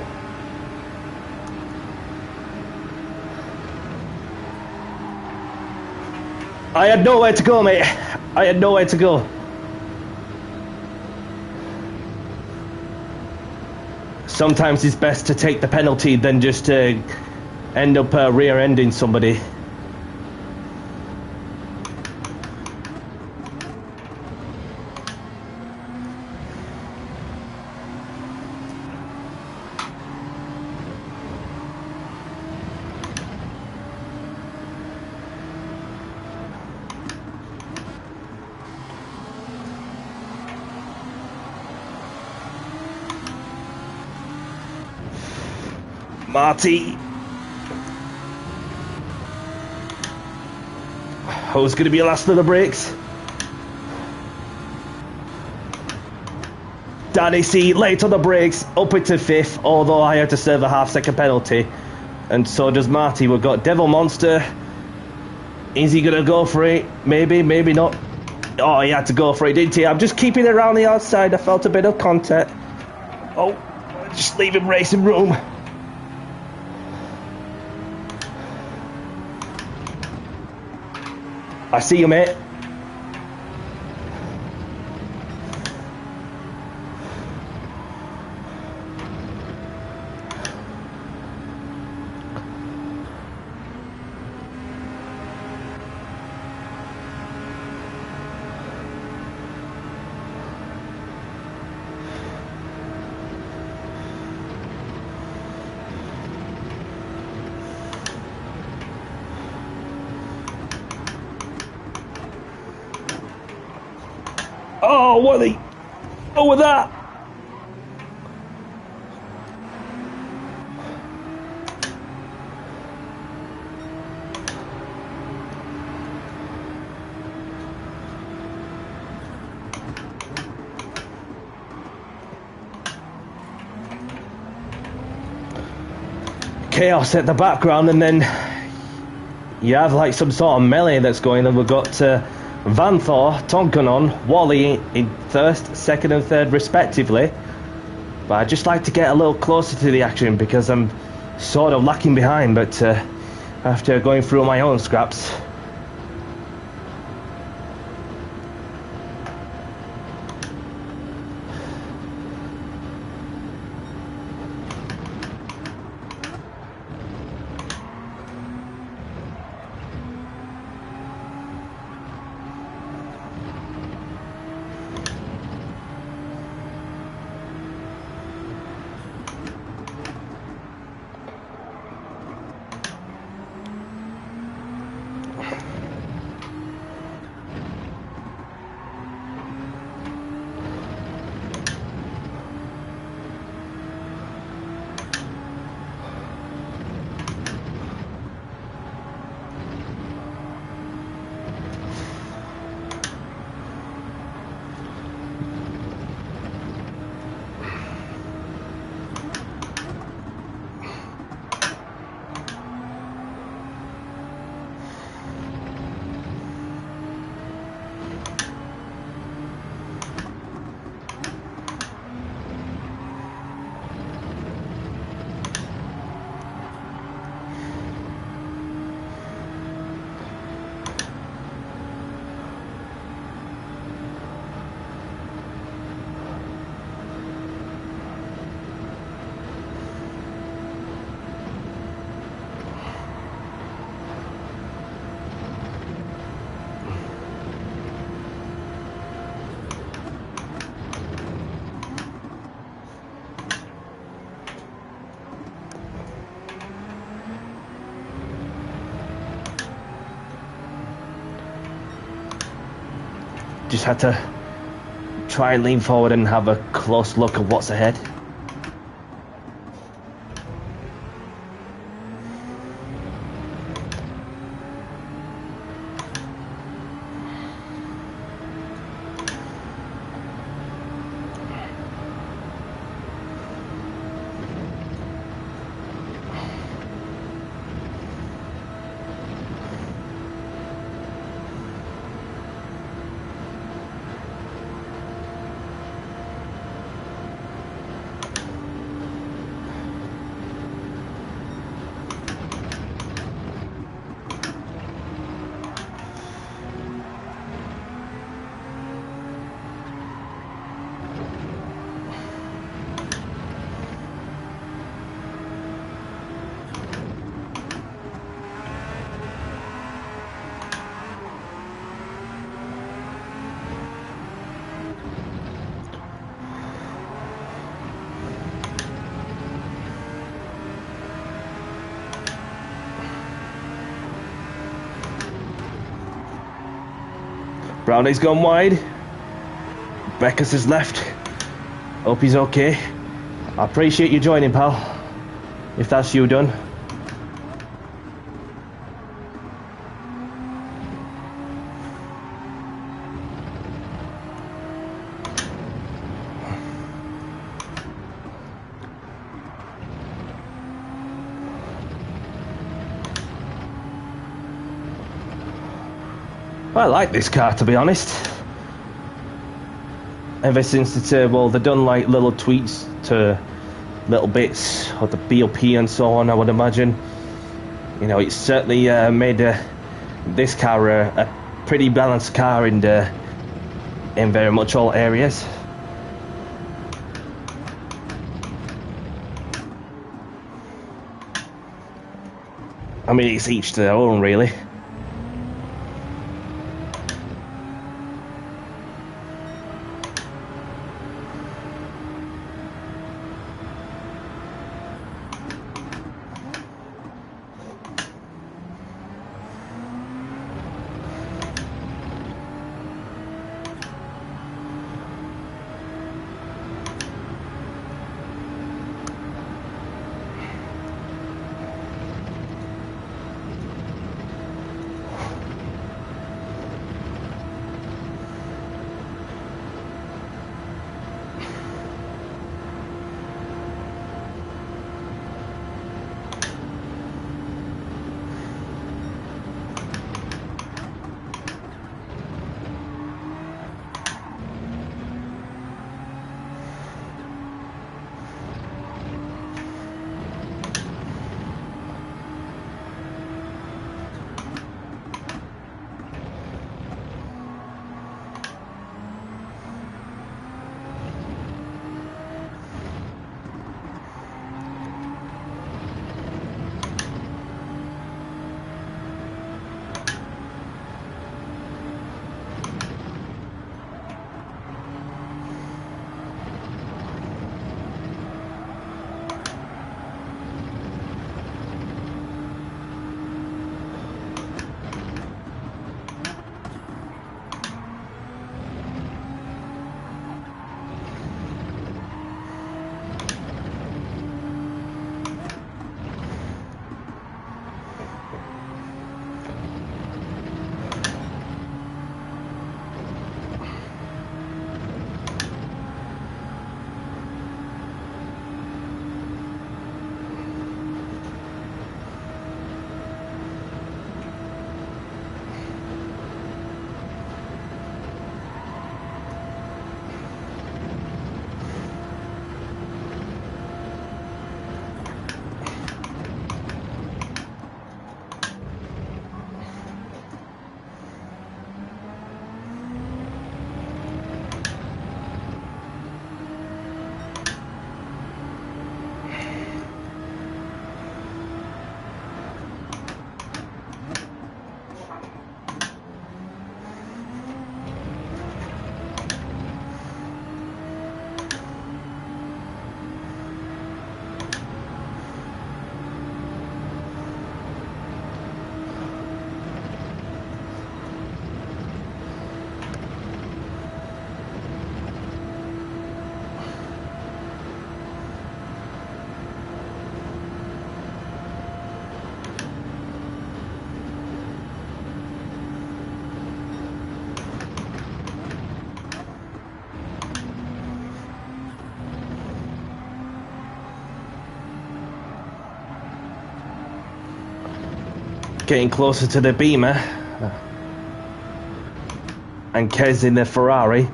I had nowhere to go, mate. I had nowhere to go. Sometimes it's best to take the penalty than just to end up rear-ending somebody. Marty. Who's going to be last of the brakes? Danny C late on the brakes, up into fifth, although I had to serve a half-second penalty. And so does Marty. We've got Devil Monster. Is he going to go for it? Maybe, maybe not. Oh, he had to go for it, didn't he? I'm just keeping it around the outside. I felt a bit of contact. Oh, just leave him racing room. I see you, mate. Oh, what are they? Oh, with that! Chaos at the background, and then you have like some sort of melee that's going on. We've got Vanthor, Tonkanon, Wally in first, second and third respectively. But I'd just like to get a little closer to the action because I'm sort of lacking behind, but after going through my own scraps. Just had to try and lean forward and have a close look at what's ahead. Brownlee's gone wide. Beckus is left. Hope he's okay. I appreciate you joining, pal. If that's you done. I like this car, to be honest. Ever since it's well, they've done like little tweaks to little bits of the BOP and so on, I would imagine. You know, it's certainly made this car a pretty balanced car in very much all areas. I mean, it's each to their own, really. Getting closer to the Beamer. And Kez in the Ferrari.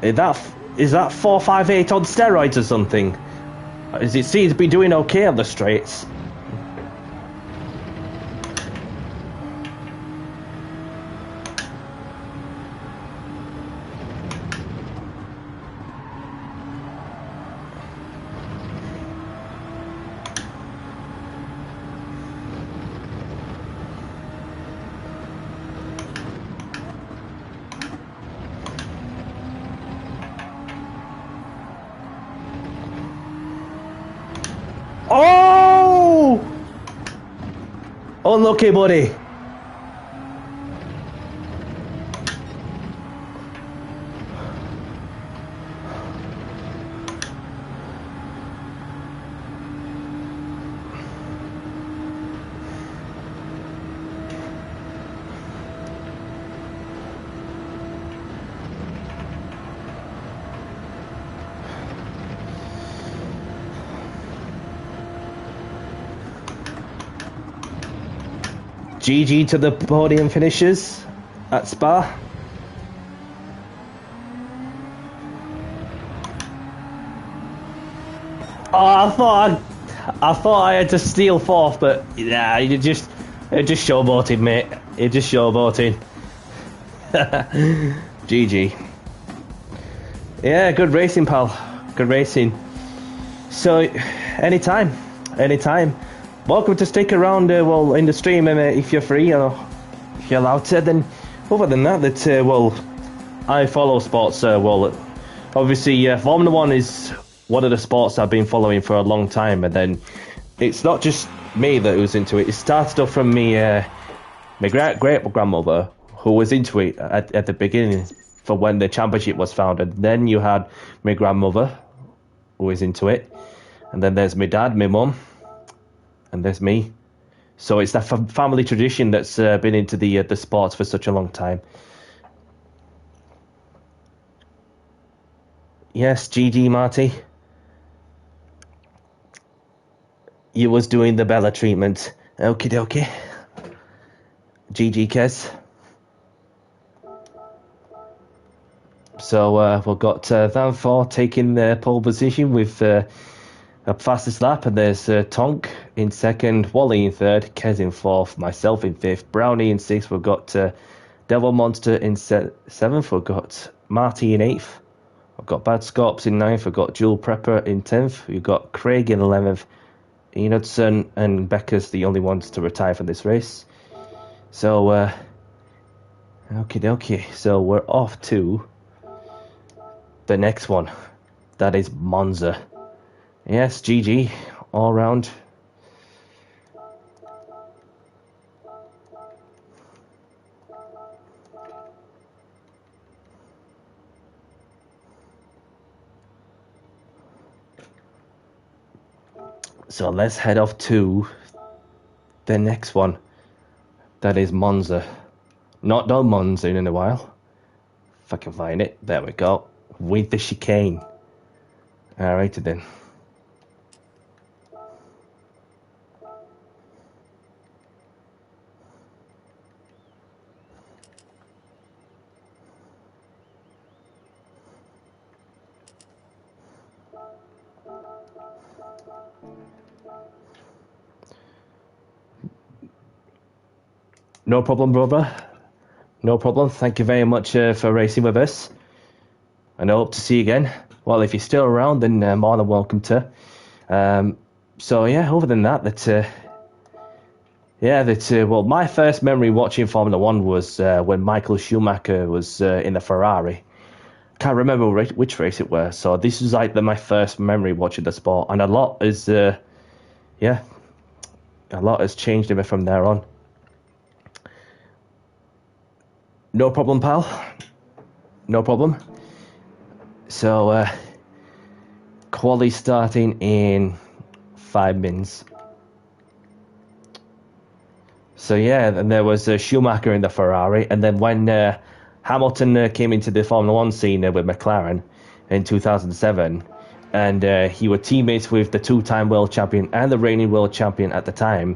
Is that 458 on steroids or something? As it seems to be doing okay on the straights. Oh! Unlucky, buddy. GG to the podium finishers at Spa. Oh, I thought I had to steal fourth, but yeah, it just showboating, mate. It just showboating. GG. Yeah, good racing, pal. Good racing. So, anytime. Welcome to stick around, well, in the stream if you're free, or if you're allowed to. Then, other than that, well, I follow sports. Well, obviously, Formula 1 is one of the sports I've been following for a long time, and then it's not just me that was into it. It started off from me, my great-grandmother, who was into it at the beginning, for when the championship was founded. Then you had my grandmother, who was into it, and then there's my dad, my mum, and there's me. So it's that family tradition that's been into the sports for such a long time. Yes, GG Marty. You was doing the Bella treatment. Okie dokie. GG Kez. So we've got Van4 taking the pole position with a fastest lap, and there's Tonk in second, Wally in third, Kez in fourth, myself in fifth, Brownie in sixth. We've got Devil Monster in seventh. We've got Marty in eighth. I've got Bad Scorps in ninth. We've got Jewel Prepper in 10th. We've got Craig in 11th. Enodson and Becca's the only ones to retire from this race. So, okie dokie. So we're off to the next one. That is Monza. Yes, GG all round. So let's head off to the next one. That is Monza. Not done Monza in a while. If I can find it. There we go. With the chicane. Alright then. No problem, brother. No problem. Thank you very much for racing with us. And I hope to see you again. Well, if you're still around, then more than welcome to. So, yeah, other than that, well, my first memory watching Formula 1 was when Michael Schumacher was in the Ferrari. Can't remember which race it was. So this is like my first memory watching the sport. And a lot has changed a bit from there on. No problem, pal. No problem. So, quali starting in 5 minutes. So, yeah, and there was Schumacher in the Ferrari. And then when Hamilton came into the Formula 1 scene with McLaren in 2007, and he was teammates with the 2-time world champion and the reigning world champion at the time,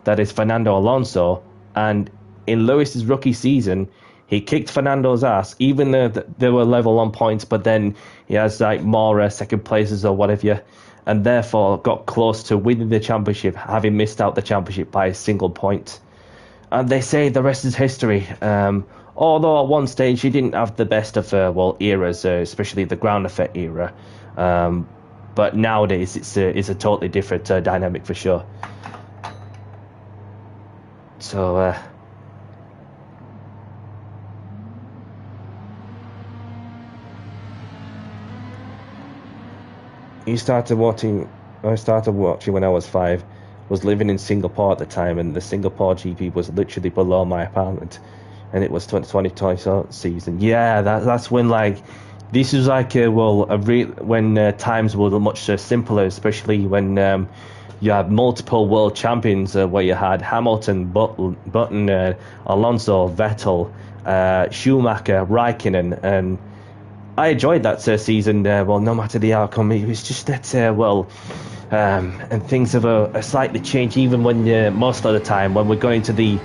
that is Fernando Alonso. And in Lewis's rookie season, he kicked Fernando's ass, even though they were level on points, but then he has like more second places or whatever, and therefore got close to winning the championship, having missed out the championship by a single point. And they say the rest is history. Although at one stage he didn't have the best of eras, especially the ground effect era. But nowadays it's a totally different dynamic for sure. So I started watching when I was 5. Was living in Singapore at the time, and the Singapore GP was literally below my apartment, and it was 2020 season. Yeah, that's when like this was like when times were much simpler, especially when you had multiple world champions where you had Hamilton, Button, Alonso, Vettel, Schumacher, Raikkonen, and I enjoyed that season. No matter the outcome, it was just that and things have slightly changed. Even when most of the time when we're going to the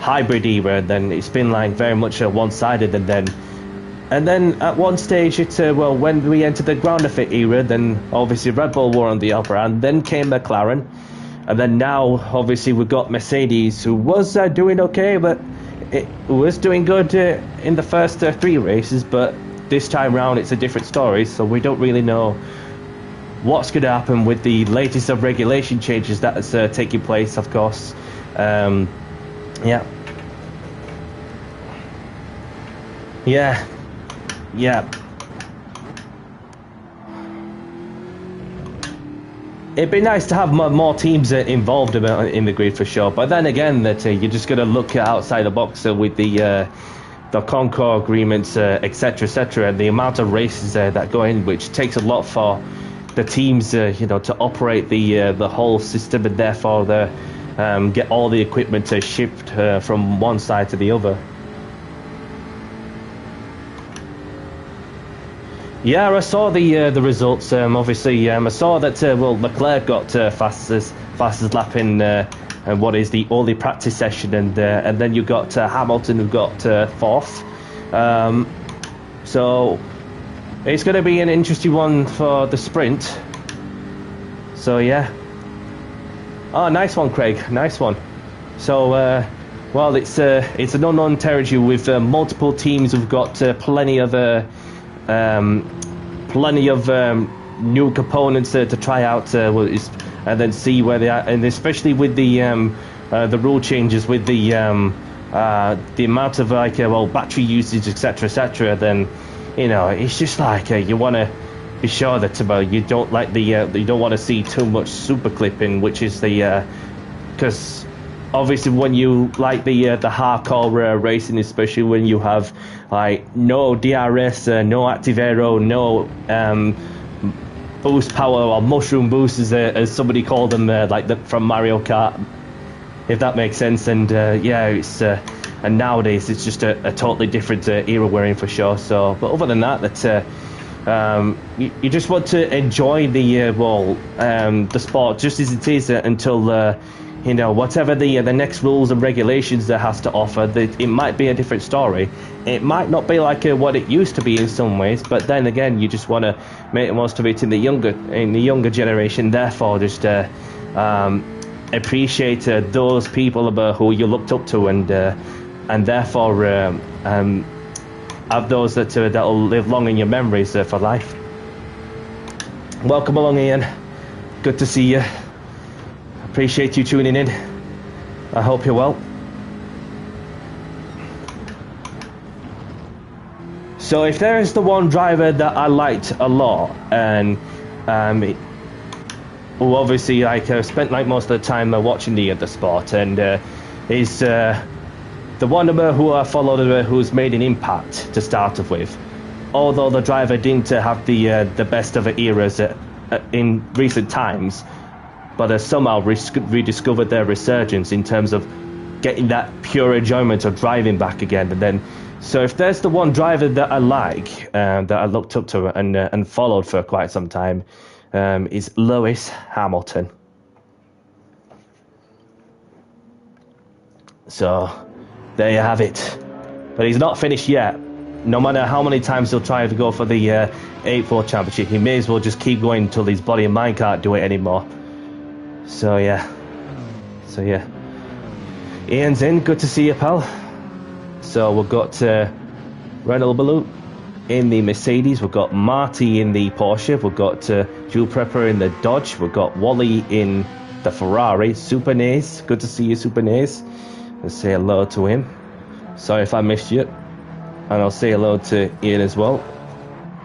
hybrid era, then it's been like very much one-sided, and then at one stage it's when we entered the ground effect era, then obviously Red Bull were on the upper hand, then came McLaren, and then now obviously we've got Mercedes, who was doing okay, but it was doing good in the first 3 races, but this time round it's a different story, so we don't really know what's going to happen with the latest of regulation changes that is taking place, of course. Yeah. It'd be nice to have more teams involved in the grid for sure, but then again, that you're just going to look outside the box with the Concord agreements, etc., and the amount of races that go in, which takes a lot for the teams, to operate the whole system, and therefore get all the equipment shipped from one side to the other. Yeah, I saw the results. Obviously, I saw that Leclerc got fastest lap in what is the only practice session, and then you got Hamilton, who got 4th. So it's going to be an interesting one for the sprint. So yeah. Oh, nice one, Craig. Nice one. So it's an unknown territory with multiple teams who've got plenty of new components to try out, and then see where they are, and especially with the rule changes with the amount of battery usage, etc., then it's just like you want to be sure that you don't you don't want to see too much super clipping, which is because obviously when you like the hardcore racing, especially when you have like no DRS, no active aero, no boost power, or mushroom boost as somebody called them, from Mario Kart, if that makes sense. And it's and nowadays it's just a totally different era we're in for sure. So, but other than that, you just want to enjoy the sport just as it is until whatever the next rules and regulations that has to offer. It might be a different story. It might not be like what it used to be in some ways, but then again, you just want to make the most of it in the younger generation. Therefore, just appreciate those people who you looked up to, and therefore have those that'll live long in your memories for life. Welcome along, Ian. Good to see you. Appreciate you tuning in. I hope you're well. So if there is the one driver that I liked a lot, and who obviously spent most of the time watching the sport, and is the one who I followed, who's made an impact to start off with. Although the driver didn't have the best of eras in recent times, but somehow rediscovered their resurgence in terms of getting that pure enjoyment of driving back again. And then, so if there's the one driver that I like, that I looked up to and followed for quite some time, is Lewis Hamilton. So there you have it. But he's not finished yet. No matter how many times he'll try to go for the 8th World Championship, he may as well just keep going until his body and mind can't do it anymore. So yeah. Ian's in. Good to see you, pal. So we've got Randall Baloo in the Mercedes. We've got Marty in the Porsche. We've got Jules Prepper in the Dodge. We've got Wally in the Ferrari. Super Naze. Good to see you, Super Naze. Let's say hello to him. Sorry if I missed you. And I'll say hello to Ian as well,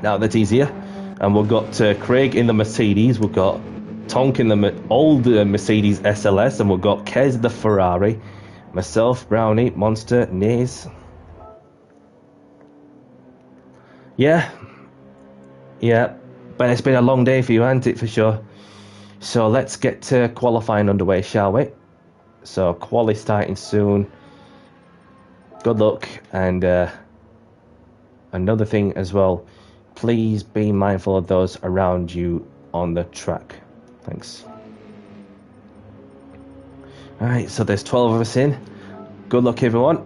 now that he's here. And we've got Craig in the Mercedes. We've got Tonk in the old Mercedes SLS. And we've got Kez the Ferrari. Myself, Brownie, Monster, Naze. Yeah. But it's been a long day for you, hasn't it, for sure? So let's get to qualifying underway, shall we? So quali starting soon. Good luck. And another thing as well, please be mindful of those around you on the track. Thanks. Alright, so there's 12 of us in. Good luck, everyone.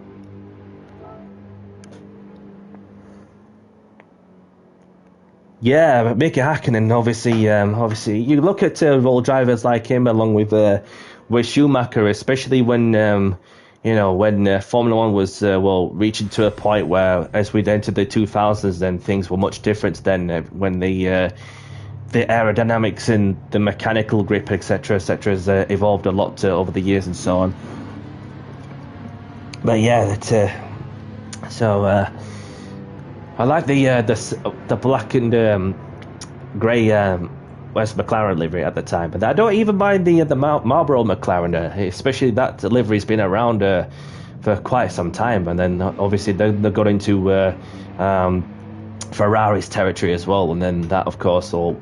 Yeah, Mickey Hakkinen, obviously, you look at old drivers like him, along with Schumacher, especially when when Formula One was reaching to a point where, as we'd entered the 2000s, then things were much different. Then when the aerodynamics and the mechanical grip, etc., has evolved a lot over the years and so on. But yeah, I like the black and grey West McLaren livery at the time, but I don't even mind the Marlboro McLaren, especially that livery's been around for quite some time. And then obviously they got into Ferrari's territory as well, and then that of course all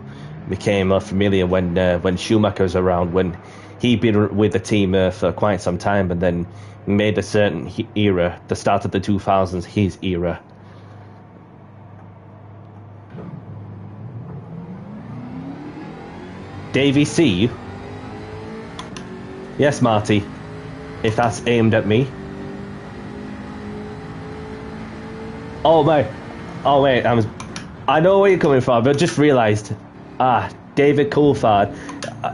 became familiar when Schumacher was around, when he'd been with the team for quite some time, and then made a certain era, the start of the 2000s, his era. Davey C. Yes, Marty. If that's aimed at me. Oh wait, I know where you're coming from, but I just realised. David Coulthard.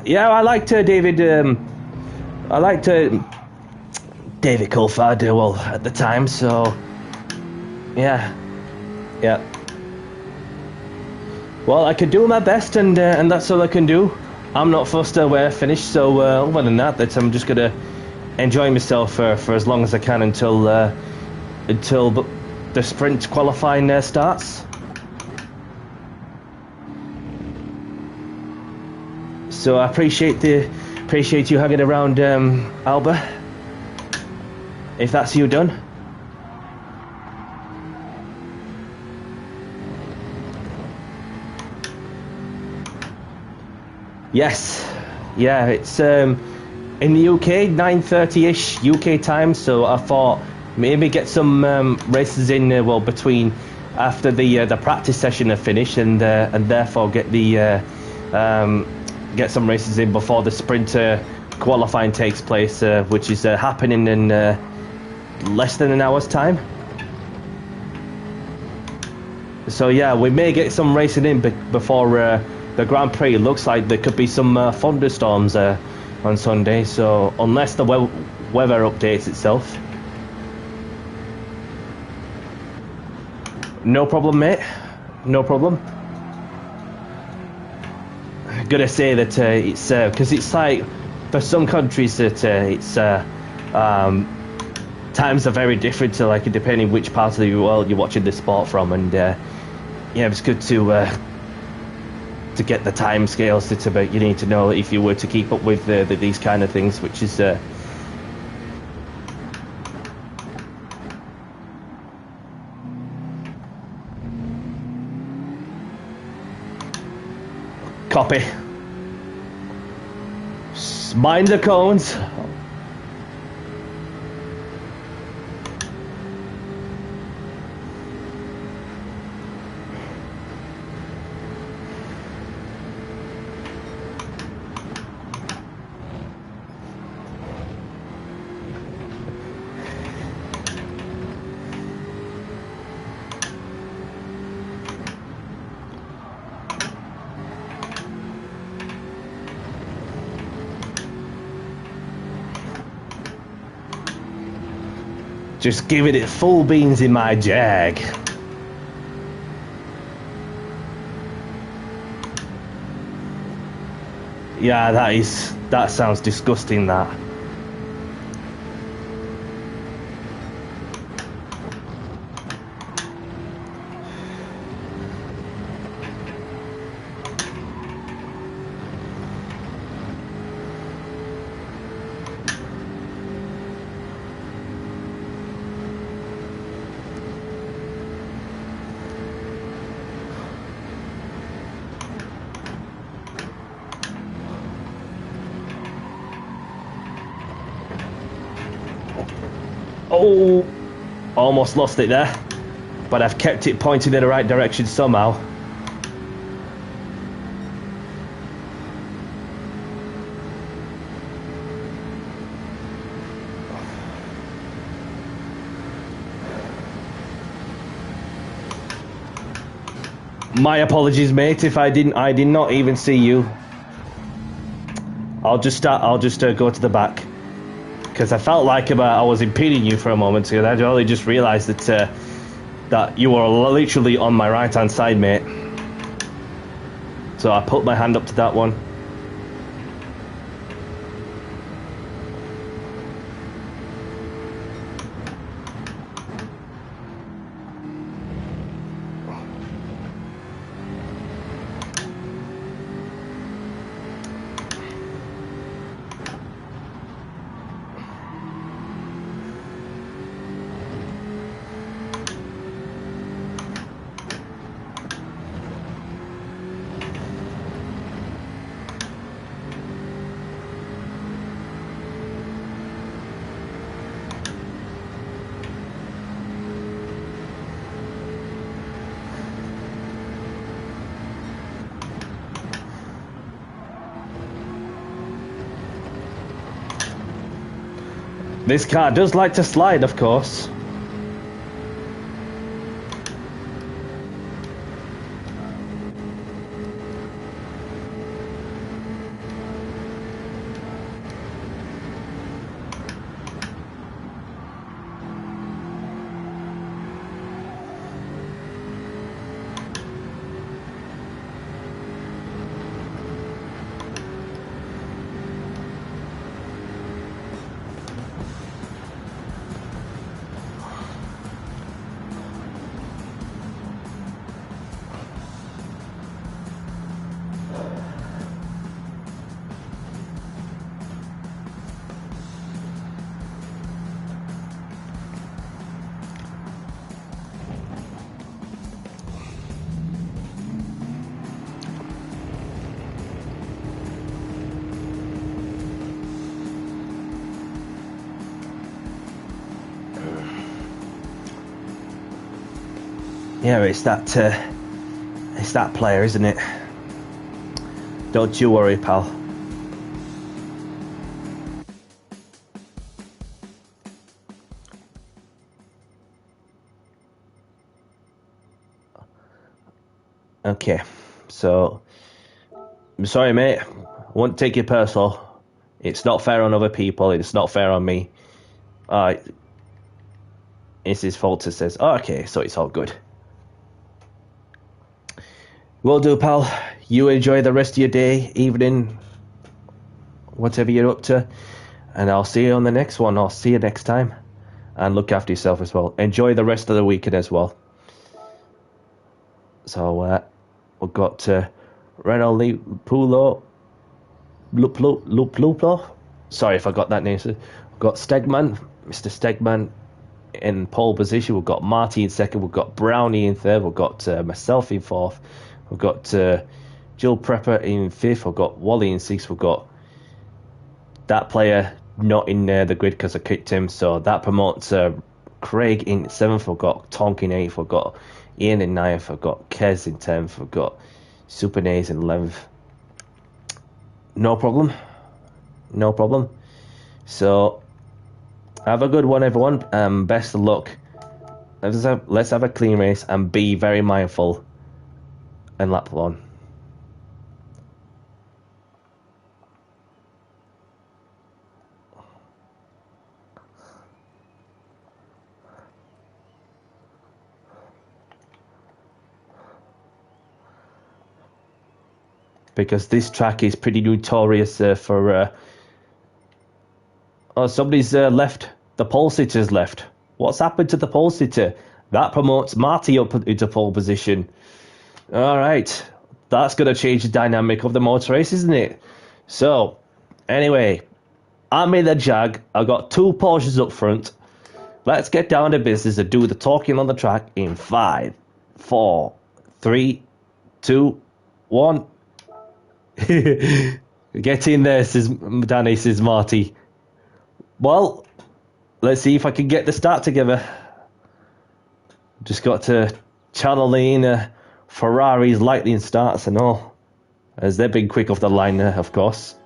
Yeah, I liked David. David Coulthard. Well, at the time, so yeah. Well, I could do my best, and that's all I can do. I'm not fussed where I finish, so other than that, I'm just gonna enjoy myself for as long as I can until the sprint qualifying starts. So I appreciate you hanging around, Alba. If that's you done. Yes, yeah, it's in the UK, 9:30ish UK time. So I thought maybe get some races in between after the practice session are finished, and therefore get get some races in before the sprint qualifying takes place, which is happening in less than an hour's time. So yeah, we may get some racing in before the Grand Prix. Looks like there could be some thunderstorms on Sunday, so unless the weather updates itself. No problem, mate. No problem. I'm gonna say that it's because it's like for some countries that it's times are very different, to like depending which part of the world you're watching this sport from, and yeah, it's good to get the time scales that you need to know if you were to keep up with these kind of things, which is copy. Mind the cones. Just giving it full beans in my Jag. Yeah, that sounds disgusting, that. Oh, almost lost it there, but I've kept it pointed in the right direction somehow. My apologies, mate, if I did not even see you. I'll just go to the back, because I felt like I was impeding you for a moment, and I only just realised that you were literally on my right hand side, mate. So I put my hand up to that one. This car does like to slide, of course. Yeah, it's that player, isn't it? Don't you worry, pal. Okay, so I'm sorry, mate. I won't take it personal. It's not fair on other people. It's not fair on me. It's his fault. It says, oh, okay, so it's all good. Will do, pal. You enjoy the rest of your day, evening, whatever you're up to, and I'll see you on the next one. I'll see you next time, and look after yourself as well. Enjoy the rest of the weekend as well. So we've got Renault Pulo, Luplo. Sorry if I got that name. We've got Stegman, Mr. Stegman in pole position. We've got Marty in second. We've got Brownie in third. We've got myself in fourth. We've got Jill Prepper in fifth. We've got Wally in sixth. We've got that player not in the grid because I kicked him. So that promotes Craig in seventh. We've got Tonk in eighth. We've got Ian in ninth. We've got Kez in 10th. We've got Super Nays in 11th. No problem. No problem. So have a good one, everyone. Best of luck. Let's have a clean race and be very mindful in lap one. because this track is pretty notorious for... Oh, somebody's left. The pole sitter's left. What's happened to the pole sitter? That promotes Marty up into pole position. Alright, that's going to change the dynamic of the motor race, isn't it? So, anyway, I'm in the Jag. I've got 2 Porsches up front. Let's get down to business and do the talking on the track in 5, 4, 3, 2, 1. Get in there, says Danny, says Marty. Well, let's see if I can get the start together. Just got to channel in Ferrari's lightning starts and all, as they've been quick off the line, of course.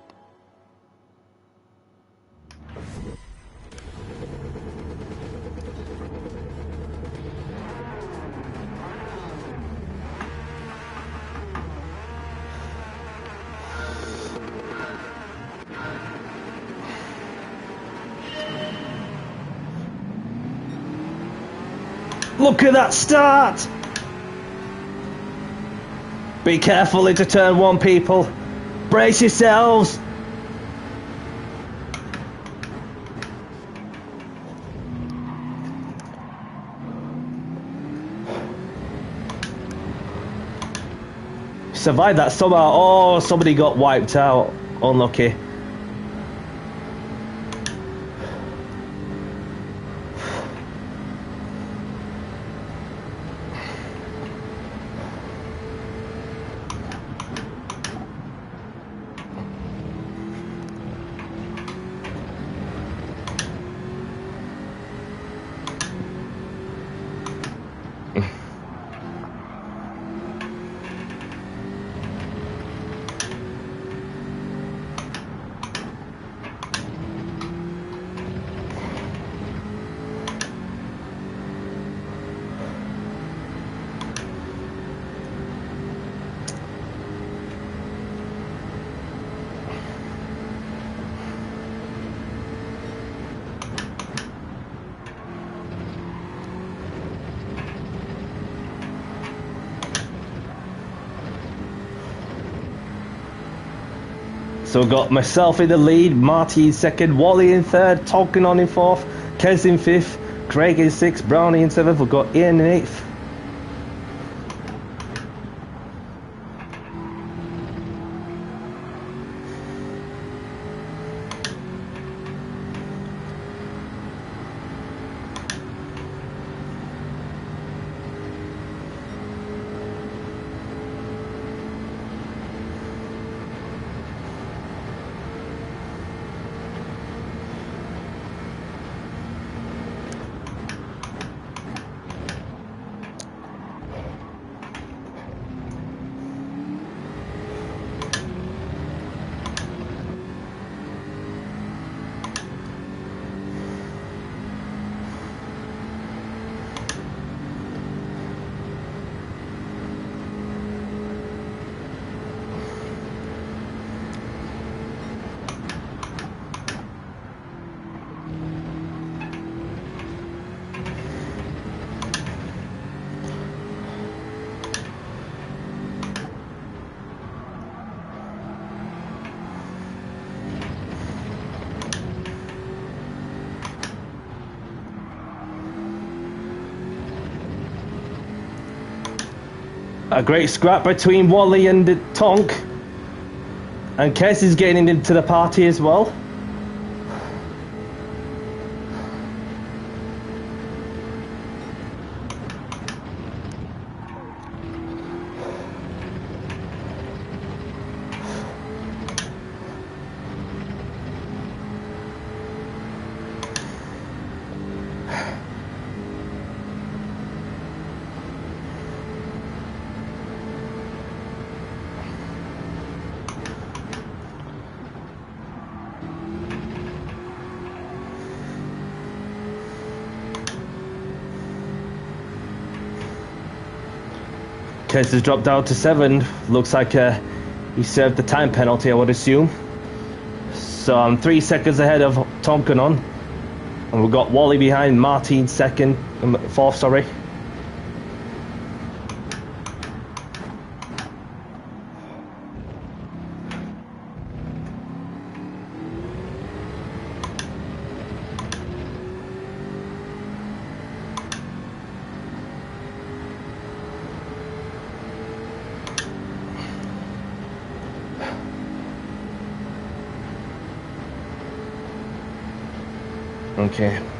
Look at that start! Be careful into turn 1, people. Brace yourselves. Survived that somehow. Oh, somebody got wiped out. Unlucky. So we've got myself in the lead, Marty in second, Wally in third, Tolkien on in fourth, Kez in fifth, Craig in sixth, Brownie in seventh, we've got Ian in eighth. A great scrap between Wally and Tonk. And Kez is getting into the party as well. Kez has dropped down to 7. Looks like he served the time penalty, I would assume. So I'm 3 seconds ahead of Tonkanon. And we've got Wally behind, Martin second, 4th, sorry. Okay.